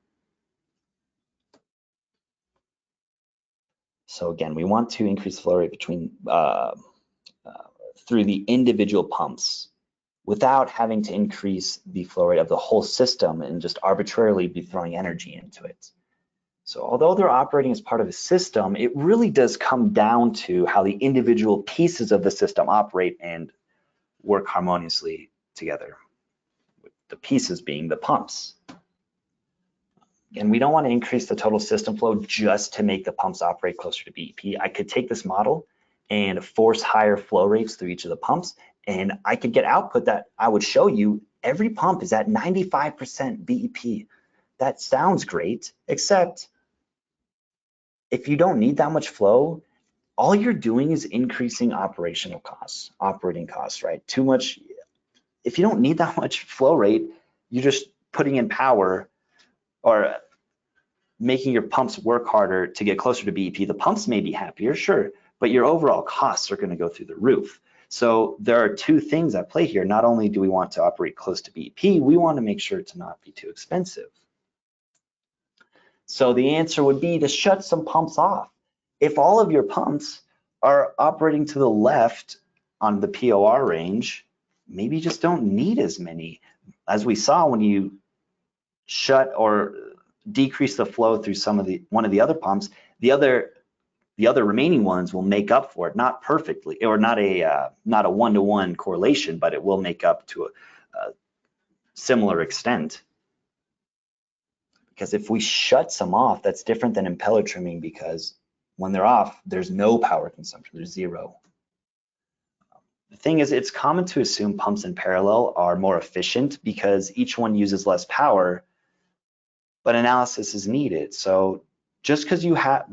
So again, we want to increase the flow rate between through the individual pumps without having to increase the flow rate of the whole system and just arbitrarily be throwing energy into it. So although they're operating as part of a system, it really does come down to how the individual pieces of the system operate and work harmoniously together, with the pieces being the pumps. And we don't want to increase the total system flow just to make the pumps operate closer to BEP. I could take this model and force higher flow rates through each of the pumps, and I could get output that I would show you every pump is at 95% BEP. That sounds great, except if you don't need that much flow, all you're doing is increasing operating costs, right? Too much. If you don't need that much flow rate, you're just putting in power or making your pumps work harder to get closer to BEP. The pumps may be happier, sure, but your overall costs are going to go through the roof. So there are two things at play here. Not only do we want to operate close to BEP, we want to make sure to not be too expensive. So the answer would be to shut some pumps off. If all of your pumps are operating to the left on the POR range, maybe you just don't need as many. As we saw when you shut or decrease the flow through one of the other pumps, the other the other remaining ones will make up for it, not perfectly, or not a one-to-one correlation, but it will make up to a similar extent. Because if we shut some off, that's different than impeller trimming, because when they're off, there's no power consumption, there's zero. The thing is, it's common to assume pumps in parallel are more efficient because each one uses less power, but analysis is needed. So just because you have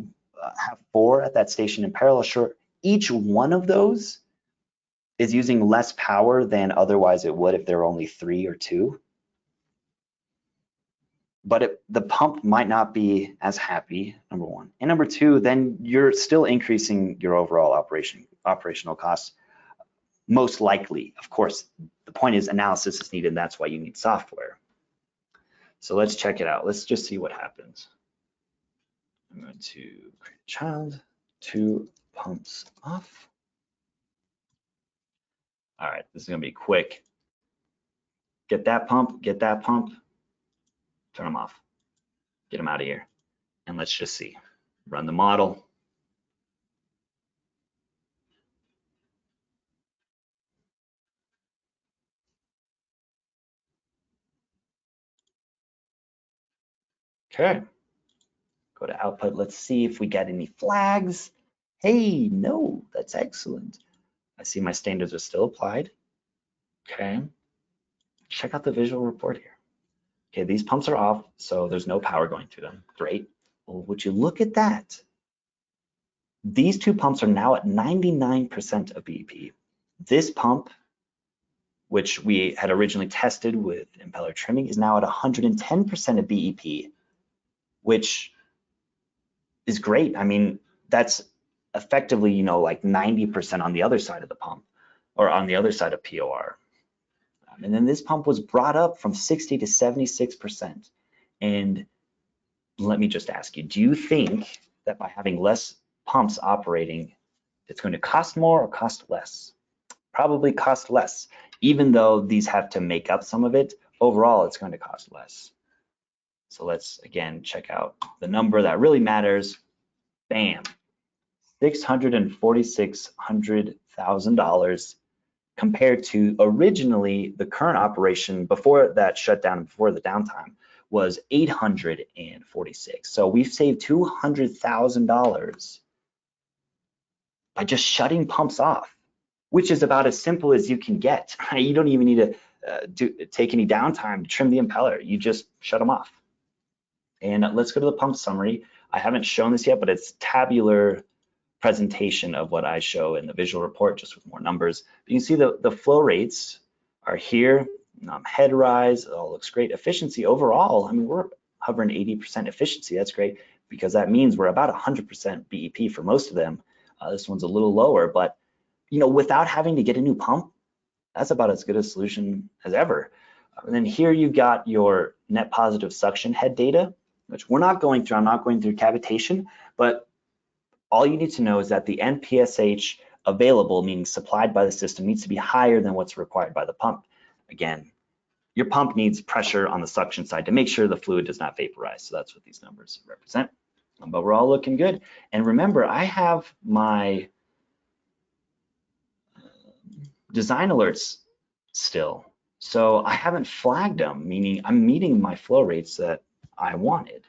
4 at that station in parallel, sure, each one of those is using less power than otherwise it would if there were only 3 or 2. But the pump might not be as happy, number one. And number two, then you're still increasing your overall operational costs, most likely. Of course, the point is analysis is needed, and that's why you need software. So let's check it out. Let's just see what happens. I'm going to create a child, 2 pumps off. All right, this is gonna be quick. Get that pump, turn them off, get them out of here. And let's just see, run the model. Okay, go to output. Let's see if we get any flags. Hey, no, that's excellent. I see my standards are still applied. Okay, check out the visual report here. Okay, these pumps are off, so there's no power going through them. Great. Well, would you look at that? These 2 pumps are now at 99% of BEP. This pump, which we had originally tested with impeller trimming, is now at 110% of BEP, which is great. I mean, that's effectively, you know, like 90% on the other side of the pump, or on the other side of POR. And then this pump was brought up from 60 to 76%. And let me just ask you, do you think that by having less pumps operating, it's going to cost more or cost less? Probably cost less. Even though these have to make up some of it, overall it's going to cost less. So let's again check out the number that really matters. Bam, $646,000 compared to originally the current operation before that shutdown, before the downtime, was $846. So we've saved $200,000 by just shutting pumps off, which is about as simple as you can get. Right? You don't even need to take any downtime to trim the impeller. You just shut them off. And let's go to the pump summary. I haven't shown this yet, but it's tabular presentation of what I show in the visual report, just with more numbers. But you can see the flow rates are here. Head rise, it all looks great. Efficiency overall, I mean, we're hovering 80% efficiency. That's great, because that means we're about 100% BEP for most of them. This one's a little lower, but you know, without having to get a new pump, that's about as good a solution as ever. And then here you got your net positive suction head data, which we're not going through. I'm not going through cavitation, but all you need to know is that the NPSH available, meaning supplied by the system, needs to be higher than what's required by the pump. Again, your pump needs pressure on the suction side to make sure the fluid does not vaporize. So that's what these numbers represent. But we're all looking good. And remember, I have my design alerts still. So I haven't flagged them, meaning I'm meeting my flow rates that I wanted.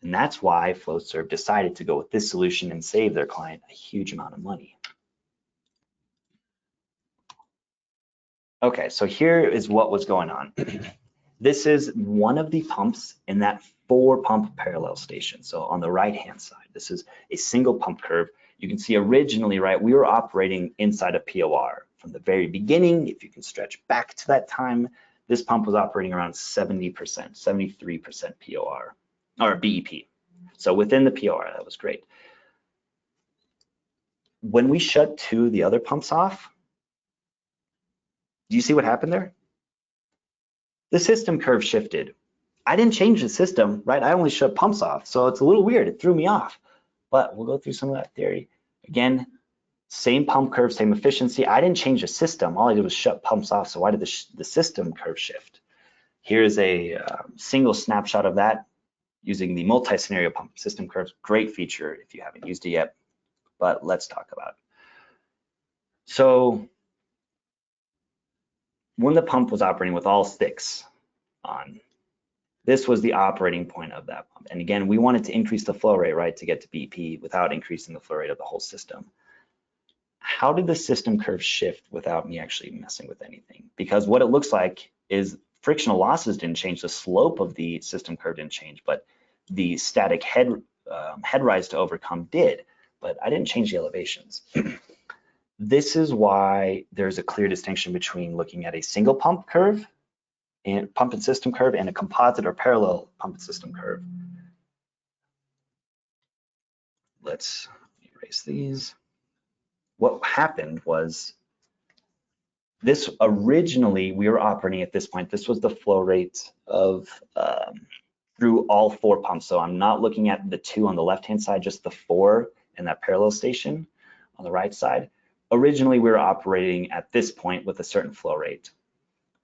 And that's why Flowserve decided to go with this solution and save their client a huge amount of money. Okay, so here is what was going on. This is one of the pumps in that 4-pump parallel station. So on the right-hand side, this is a single pump curve. You can see originally, right, we were operating inside of POR. From the very beginning, if you can stretch back to that time, this pump was operating around 70%, 73% POR, or BEP. So within the POR, that was great. When we shut 2 of the other pumps off, do you see what happened there? The system curve shifted. I didn't change the system, right? I only shut pumps off. So it's a little weird. It threw me off. But we'll go through some of that theory. Again, same pump curve, same efficiency. I didn't change the system. All I did was shut pumps off. So why did the system curve shift? Here's a single snapshot of that. using the multi-scenario pump system curves. Great feature if you haven't used it yet, but let's talk about it. So when the pump was operating with all 6 on, this was the operating point of that pump. And again, we wanted to increase the flow rate, right, to get to BEP without increasing the flow rate of the whole system. How did the system curve shift without me actually messing with anything? Because what it looks like is frictional losses didn't change, the slope of the system curve didn't change, but the static head rise to overcome did, but I didn't change the elevations. This is why there's a clear distinction between looking at a single pump curve and pump and system curve and a composite or parallel pump and system curve. Let's erase these. What happened was this originally, we were operating at this point, this was the flow rate of through all 4 pumps. So I'm not looking at the 2 on the left-hand side, just the 4 in that parallel station on the right side. Originally, we were operating at this point with a certain flow rate.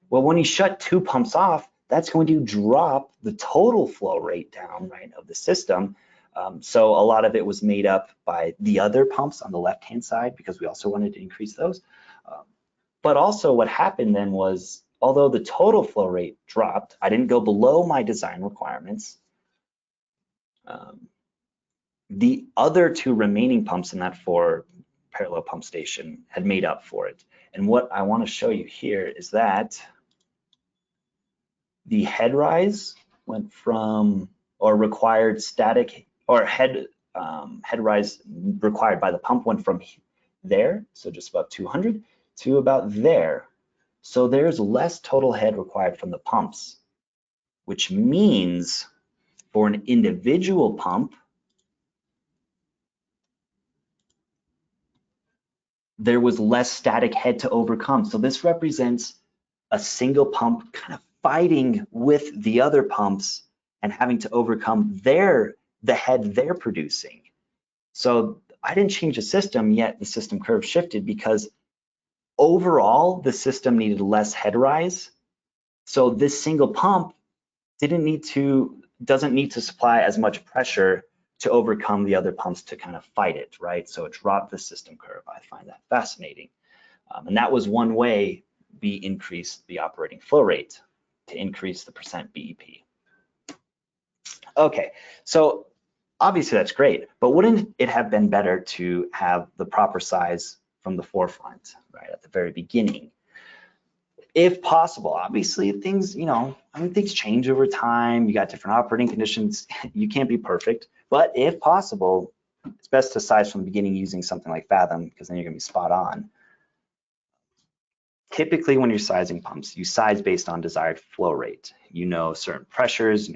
Well, when you shut 2 pumps off, that's going to drop the total flow rate down, right, of the system. So a lot of it was made up by the other pumps on the left-hand side because we also wanted to increase those. But also what happened then was, although the total flow rate dropped, I didn't go below my design requirements. The other 2 remaining pumps in that 4 parallel pump station had made up for it. And what I want to show you here is that the head rise went from, or required static, or head rise required by the pump went from there, so just about 200, to about there. So there's less total head required from the pumps, which means for an individual pump, there was less static head to overcome. So this represents a single pump kind of fighting with the other pumps and having to overcome the head they're producing. So I didn't change the system, yet the system curve shifted because overall the system needed less head rise. So this single pump doesn't need to supply as much pressure to overcome the other pumps to kind of fight it, right? So it dropped the system curve. I find that fascinating. And that was one way we increased the operating flow rate to increase the percent BEP. Okay, so obviously that's great, but wouldn't it have been better to have the proper size from the forefront, right, at the very beginning? If possible. Obviously things, things change over time. You got different operating conditions. You can't be perfect, but if possible, it's best to size from the beginning using something like Fathom, because then you're gonna be spot on. Typically when you're sizing pumps, you size based on desired flow rate. You know certain pressures,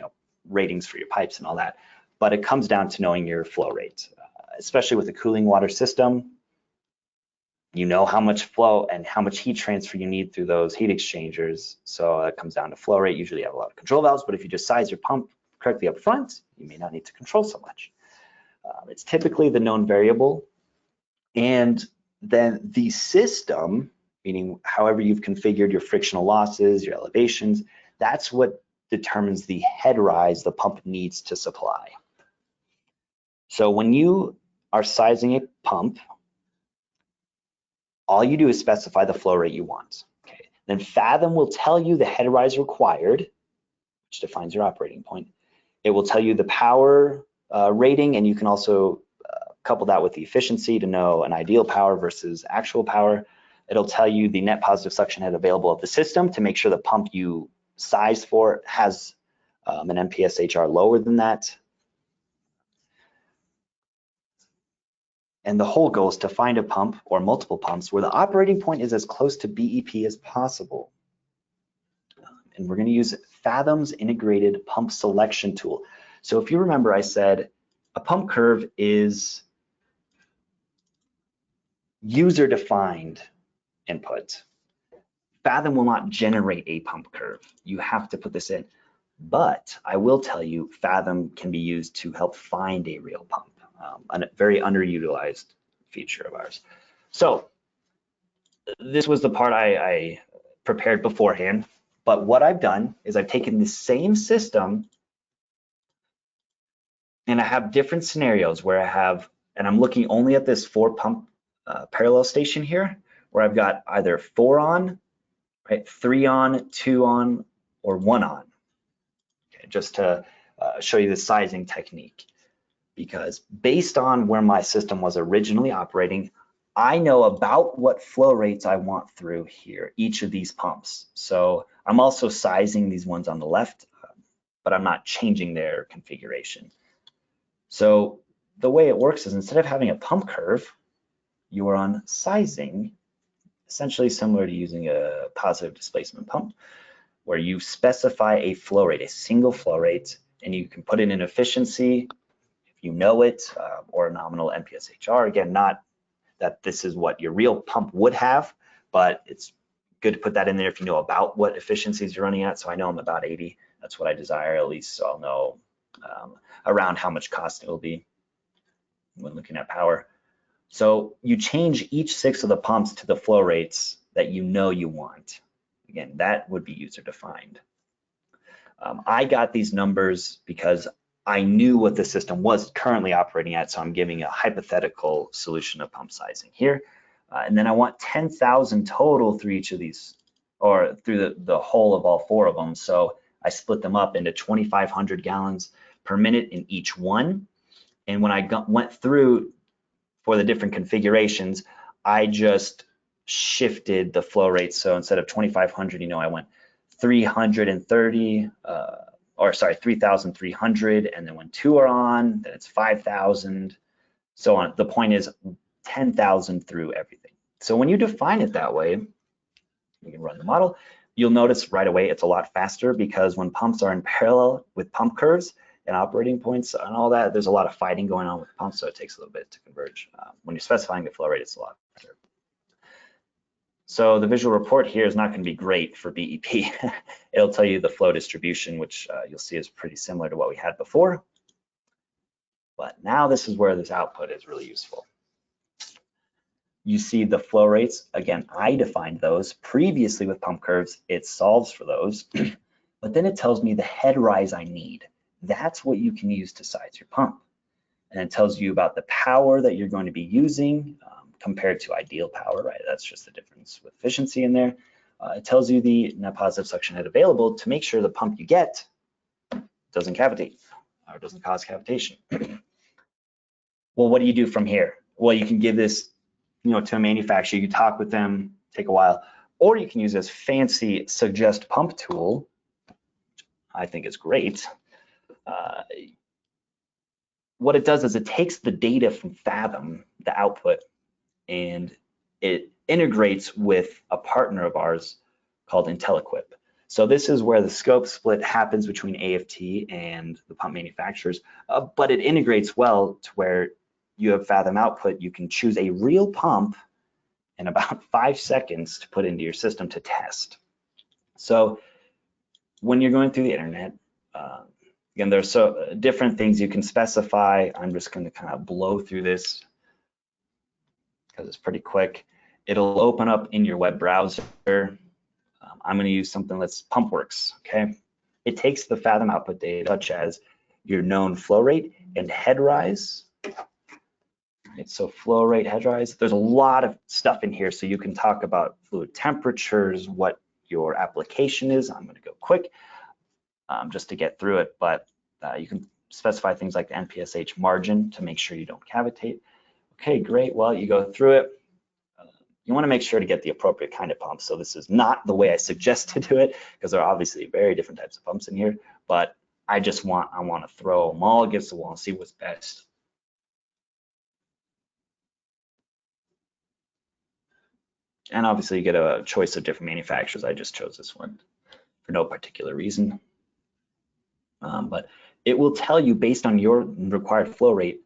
ratings for your pipes and all that, but it comes down to knowing your flow rate, especially with a cooling water system. You know how much flow and how much heat transfer you need through those heat exchangers. So it comes down to flow rate. Usually you have a lot of control valves, but if you just size your pump correctly up front, you may not need to control so much. It's typically the known variable. And then the system, meaning however you've configured your frictional losses, your elevations, that's what determines the head rise the pump needs to supply. So when you are sizing a pump, all you do is specify the flow rate you want. Okay. Then Fathom will tell you the head rise required, which defines your operating point. It will tell you the power rating, and you can also couple that with the efficiency to know an ideal power versus actual power. It'll tell you the net positive suction head available of the system to make sure the pump you sized for has an MPSHR lower than that. And the whole goal is to find a pump or multiple pumps where the operating point is as close to BEP as possible. And we're going to use Fathom's integrated pump selection tool. So if you remember, I said a pump curve is user-defined input. Fathom will not generate a pump curve. You have to put this in. But I will tell you, Fathom can be used to help find a real pump. A very underutilized feature of ours. So this was the part I prepared beforehand, but what I've done is I've taken the same system And I have different scenarios where I have, and I'm looking only at this 4-pump parallel station here, where I've got either 4 on, right, 3 on, 2 on, or 1 on. Okay, just to show you the sizing technique. Because based on where my system was originally operating, I know about what flow rates I want through here, each of these pumps. So I'm also sizing these ones on the left, but I'm not changing their configuration. So the way it works is instead of having a pump curve, you are on sizing, essentially similar to using a positive displacement pump, where you specify a flow rate, a single flow rate, and you can put in an efficiency if you know it, or a nominal NPSHR. Again, not that this is what your real pump would have, but it's good to put that in there if you know about what efficiencies you're running at. So I know I'm about 80. That's what I desire, at least, so I'll know around how much cost it will be when looking at power. So you change each 6 of the pumps to the flow rates that you know you want. Again, that would be user defined. I got these numbers because I knew what the system was currently operating at, so I'm giving a hypothetical solution of pump sizing here. And then I want 10,000 total through each of these, or through the whole of all 4 of them. So I split them up into 2,500 gallons per minute in each one. And when I went through for the different configurations, I just shifted the flow rate. So instead of 2,500, I went 330, 3,300, and then when 2 are on, then it's 5,000, so on. The point is 10,000 through everything. So when you define it that way, you can run the model. You'll notice right away it's a lot faster, because when pumps are in parallel with pump curves and operating points and all that, there's a lot of fighting going on with the pumps, so it takes a little bit to converge. When you're specifying the flow rate, it's a lot better. So the visual report here is not going to be great for BEP. It'll tell you the flow distribution, which you'll see is pretty similar to what we had before. But now this is where this output is really useful. You see the flow rates. Again, I defined those previously with pump curves. It solves for those, but then it tells me the head rise I need. That's what you can use to size your pump. And it tells you about the power that you're going to be using compared to ideal power, right? That's just the difference with efficiency in there. It tells you the net positive suction head available to make sure the pump you get doesn't cavitate or doesn't cause cavitation. Well, what do you do from here? Well, you can give this, to a manufacturer. You talk with them, take a while, or you can use this fancy suggest pump tool, which I think is great. What it does is it takes the data from Fathom, the output, and it integrates with a partner of ours called IntelliQuip. So this is where the scope split happens between AFT and the pump manufacturers, but it integrates well to where you have Fathom output. You can choose a real pump in about 5 seconds to put into your system to test. So when you're going through the internet, again, there's so different things you can specify. I'm just going to kind of blow through this because it's pretty quick. It'll open up in your web browser. I'm going to use something that's PumpWorks, okay? It takes the Fathom output data, such as your known flow rate and head rise. Right, so flow rate, head rise. There's a lot of stuff in here, so you can talk about fluid temperatures, what your application is. I'm going to go quick just to get through it, but you can specify things like the NPSH margin to make sure you don't cavitate. Okay, great. Well, you go through it. You want to make sure to get the appropriate kind of pump. So this is not the way I suggest to do it, because there are obviously very different types of pumps in here, but I want to throw them all against the wall and see what's best. And obviously you get a choice of different manufacturers. I just chose this one for no particular reason. But it will tell you based on your required flow rate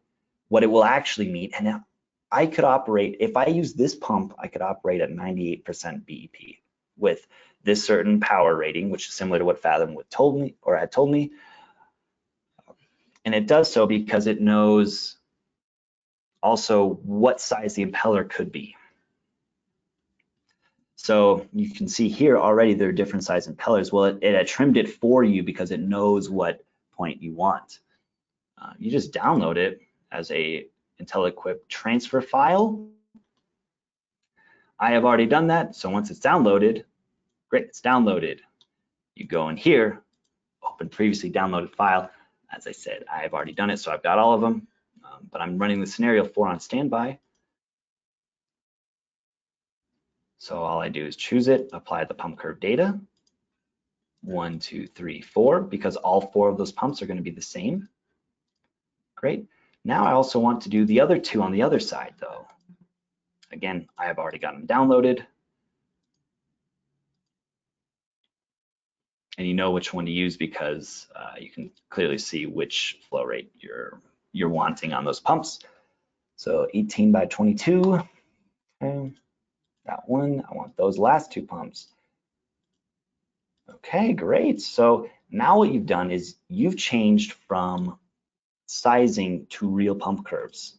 what it will actually meet. And now I could operate, if I use this pump, I could operate at 98% BEP with this certain power rating, which is similar to what Fathom had told me. And it does so because it knows also what size the impeller could be. So you can see here already there are different size impellers. Well, it had trimmed it for you because it knows what point you want. you just download it as a IntelliQuip transfer file. I have already done that, so once it's downloaded, great, it's downloaded. You go in here, open previously downloaded file. As I said, I have already done it, so I've got all of them, but I'm running the scenario 4 on standby. So all I do is choose it, apply the pump curve data, 1, 2, 3, 4, because all 4 of those pumps are going to be the same. Great. Now I also want to do the other 2 on the other side, though. Again, I have already got them downloaded. And you know which one to use because you can clearly see which flow rate you're wanting on those pumps. So 18 by 22, okay, that one, I want those last 2 pumps. Okay, great. So now what you've done is you've changed from sizing to real pump curves,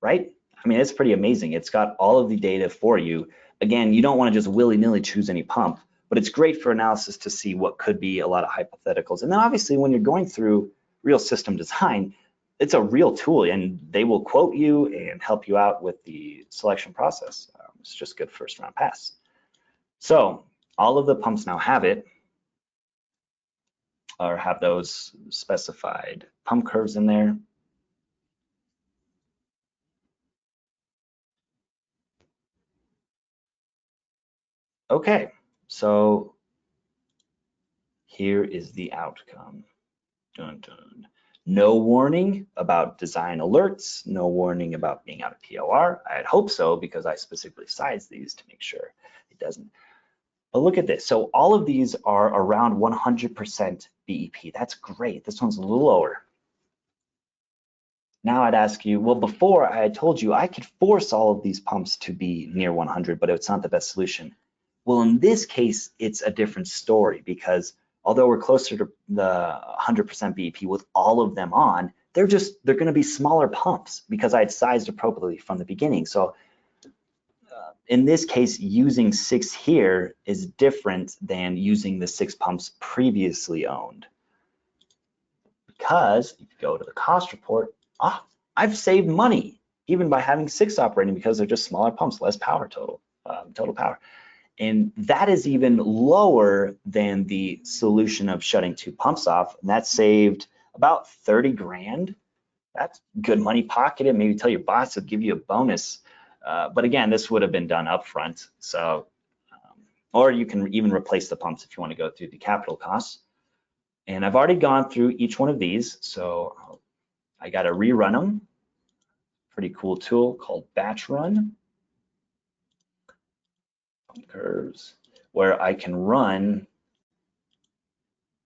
right? I mean, it's pretty amazing. It's got all of the data for you. Again, you don't want to just willy-nilly choose any pump, but it's great for analysis to see what could be a lot of hypotheticals. And then obviously when you're going through real system design, it's a real tool and they will quote you and help you out with the selection process. It's just good first round pass. So all of the pumps now have it, or have those specified pump curves in there. Okay, so here is the outcome. Dun, dun. No warning about design alerts, no warning about being out of POR. I'd hope so because I specifically sized these to make sure it doesn't. But look at this. So all of these are around 100% BEP. That's great. This one's a little lower. Now I'd ask you, well, before I had told you I could force all of these pumps to be near 100, but it's not the best solution. Well, in this case, it's a different story because although we're closer to the 100% BEP with all of them on, they're going to be smaller pumps because I had sized appropriately from the beginning. So in this case, using 6 here is different than using the 6 pumps previously owned. Because if you go to the cost report, I've saved money even by having 6 operating because they're just smaller pumps, less power total power. And that is even lower than the solution of shutting 2 pumps off. And that saved about 30 grand. That's good money pocketed. Maybe tell your boss to give you a bonus. But again, this would have been done upfront. So, or you can even replace the pumps if you want to go through the capital costs. And I've already gone through each one of these. So I got to rerun them. Pretty cool tool called batch run. Curves, where I can run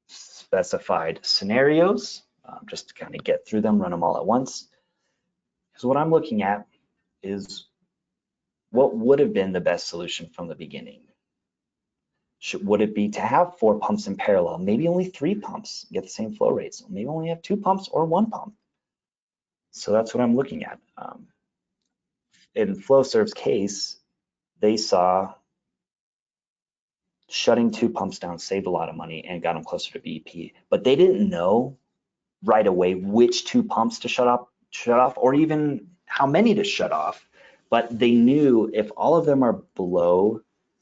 specified scenarios, just to kind of get through them, run them all at once. Because what I'm looking at is what would have been the best solution from the beginning. Would it be to have 4 pumps in parallel, maybe only 3 pumps, get the same flow rates, maybe only have 2 pumps or 1 pump? So that's what I'm looking at. In Flowserve's case, they saw shutting 2 pumps down saved a lot of money and got them closer to BEP, but they didn't know right away which 2 pumps to shut off, or even how many to shut off. But they knew if all of them are below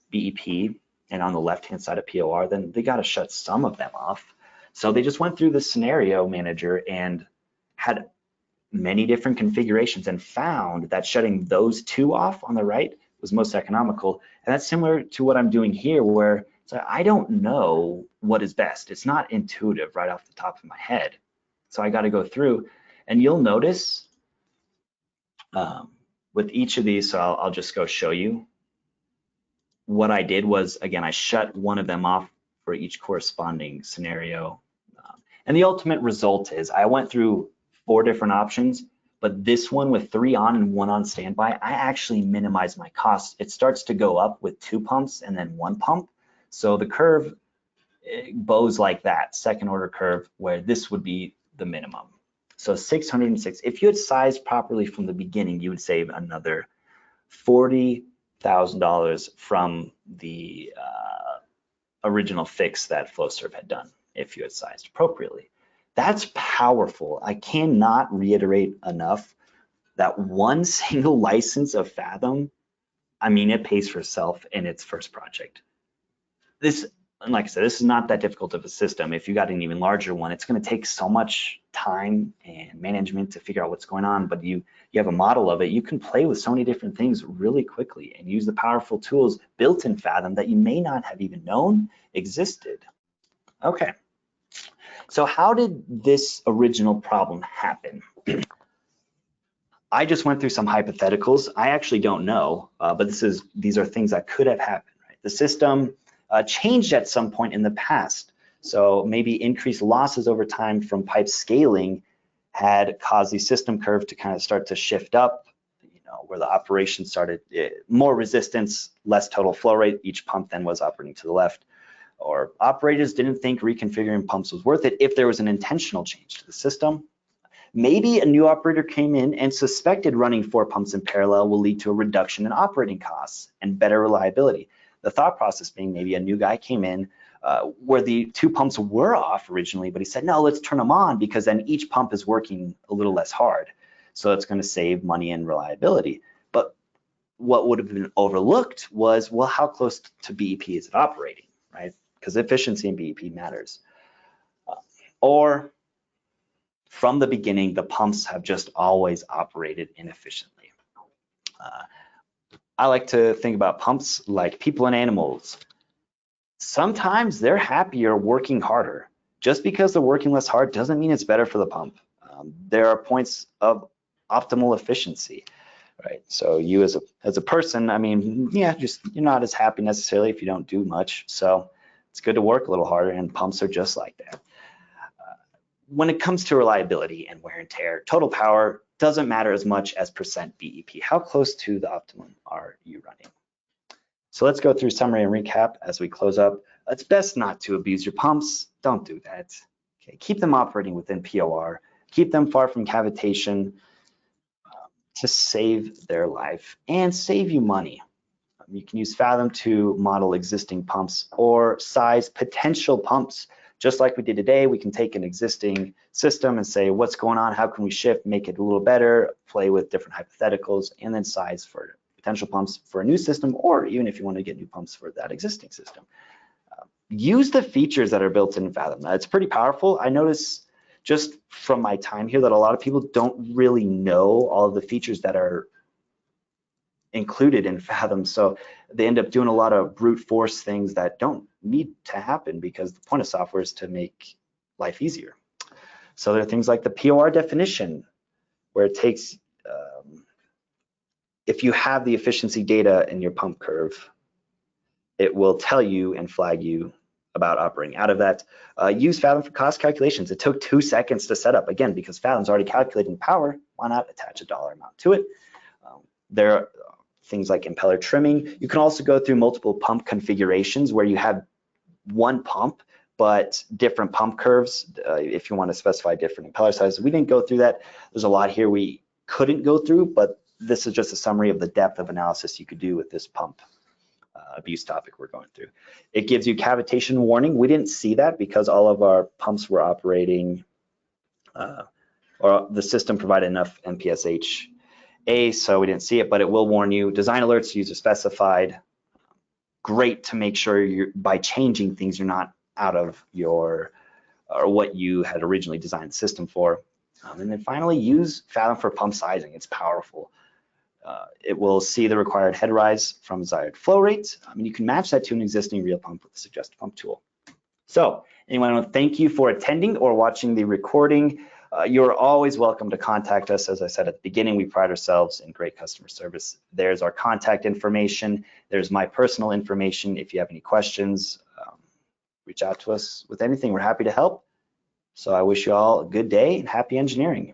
BEP and on the left-hand side of POR, then they got to shut some of them off. So they just went through the scenario manager and had many different configurations and found that shutting those 2 off on the right was most economical. And that's similar to what I'm doing here, where so I don't know what is best. It's not intuitive right off the top of my head. So I got to go through, and you'll notice with each of these, so I'll just go show you. What I did was, again, I shut one of them off for each corresponding scenario. And the ultimate result is I went through 4 different options, but this one with 3 on and 1 on standby, I actually minimized my costs. It starts to go up with 2 pumps and then 1 pump. So the curve bows like that, second order curve, where this would be the minimum. So 606, if you had sized properly from the beginning, you would save another $40,000 from the original fix that Flowserve had done. if you had sized appropriately. That's powerful. I cannot reiterate enough that one single license of Fathom, I mean, it pays for itself in its first project. And like I said, this is not that difficult of a system. If you got an even larger one, it's going to take so much time and management to figure out what's going on, but you have a model of it. You can play with so many different things really quickly and use the powerful tools built in Fathom that you may not have even known existed. Okay, so how did this original problem happen? I just went through some hypotheticals. I actually don't know, but these are things that could have happened. Right? The system changed at some point in the past. So maybe increased losses over time from pipe scaling had caused the system curve to kind of start to shift up, where the operation started more resistance, less total flow rate. Each pump then was operating to the left. Or operators didn't think reconfiguring pumps was worth it if there was an intentional change to the system. Maybe a new operator came in and suspected running 4 pumps in parallel will lead to a reduction in operating costs and better reliability. The thought process being maybe a new guy came in where the 2 pumps were off originally, but he said, no, let's turn them on because then each pump is working a little less hard. So it's going to save money and reliability. But what would have been overlooked was, well, how close to BEP is it operating, right? Because efficiency in BEP matters. Or from the beginning, the pumps have just always operated inefficiently. I like to think about pumps like people and animals. Sometimes they're happier working harder. Just because they're working less hard doesn't mean it's better for the pump. There are points of optimal efficiency, right? So you as a person, I mean, yeah, just you're not as happy necessarily if you don't do much. So it's good to work a little harder, and pumps are just like that. When it comes to reliability and wear and tear, total power doesn't matter as much as percent BEP. How close to the optimum are you running? So let's go through summary and recap as we close up. It's best not to abuse your pumps. Don't do that. Okay, keep them operating within POR. Keep them far from cavitation to save their life and save you money. You can use Fathom to model existing pumps or size potential pumps. Just like we did today, we can take an existing system and say, what's going on? How can we shift, make it a little better, play with different hypotheticals, and then size for potential pumps for a new system, or even if you want to get new pumps for that existing system. Use the features that are built in Fathom. It's pretty powerful. I notice just from my time here that a lot of people don't really know all of the features that are included in Fathom, so they end up doing a lot of brute force things that don't need to happen because the point of software is to make life easier. So there are things like the POR definition, where it takes, if you have the efficiency data in your pump curve, it will tell you and flag you about operating out of that. Use Fathom for cost calculations. It took 2 seconds to set up, again, because Fathom's already calculating power, why not attach a dollar amount to it? There are things like impeller trimming. You can also go through multiple pump configurations where you have one pump, but different pump curves if you want to specify different impeller sizes. We didn't go through that. There's a lot here we couldn't go through, but this is just a summary of the depth of analysis you could do with this pump abuse topic we're going through. It gives you cavitation warning. We didn't see that because all of our pumps were operating, or the system provided enough MPSH, so we didn't see it, but it will warn you. Design alerts, user specified. Great to make sure by changing things, you're not out of or what you had originally designed the system for. And then finally, use Fathom for pump sizing. It's powerful. It will see the required head rise from desired flow rate. You can match that to an existing real pump with the suggested pump tool. So anyway, I want to thank you for attending or watching the recording. You're always welcome to contact us. As I said at the beginning, we pride ourselves in great customer service. There's our contact information. There's my personal information. If you have any questions, reach out to us with anything. We're happy to help. So I wish you all a good day and happy engineering.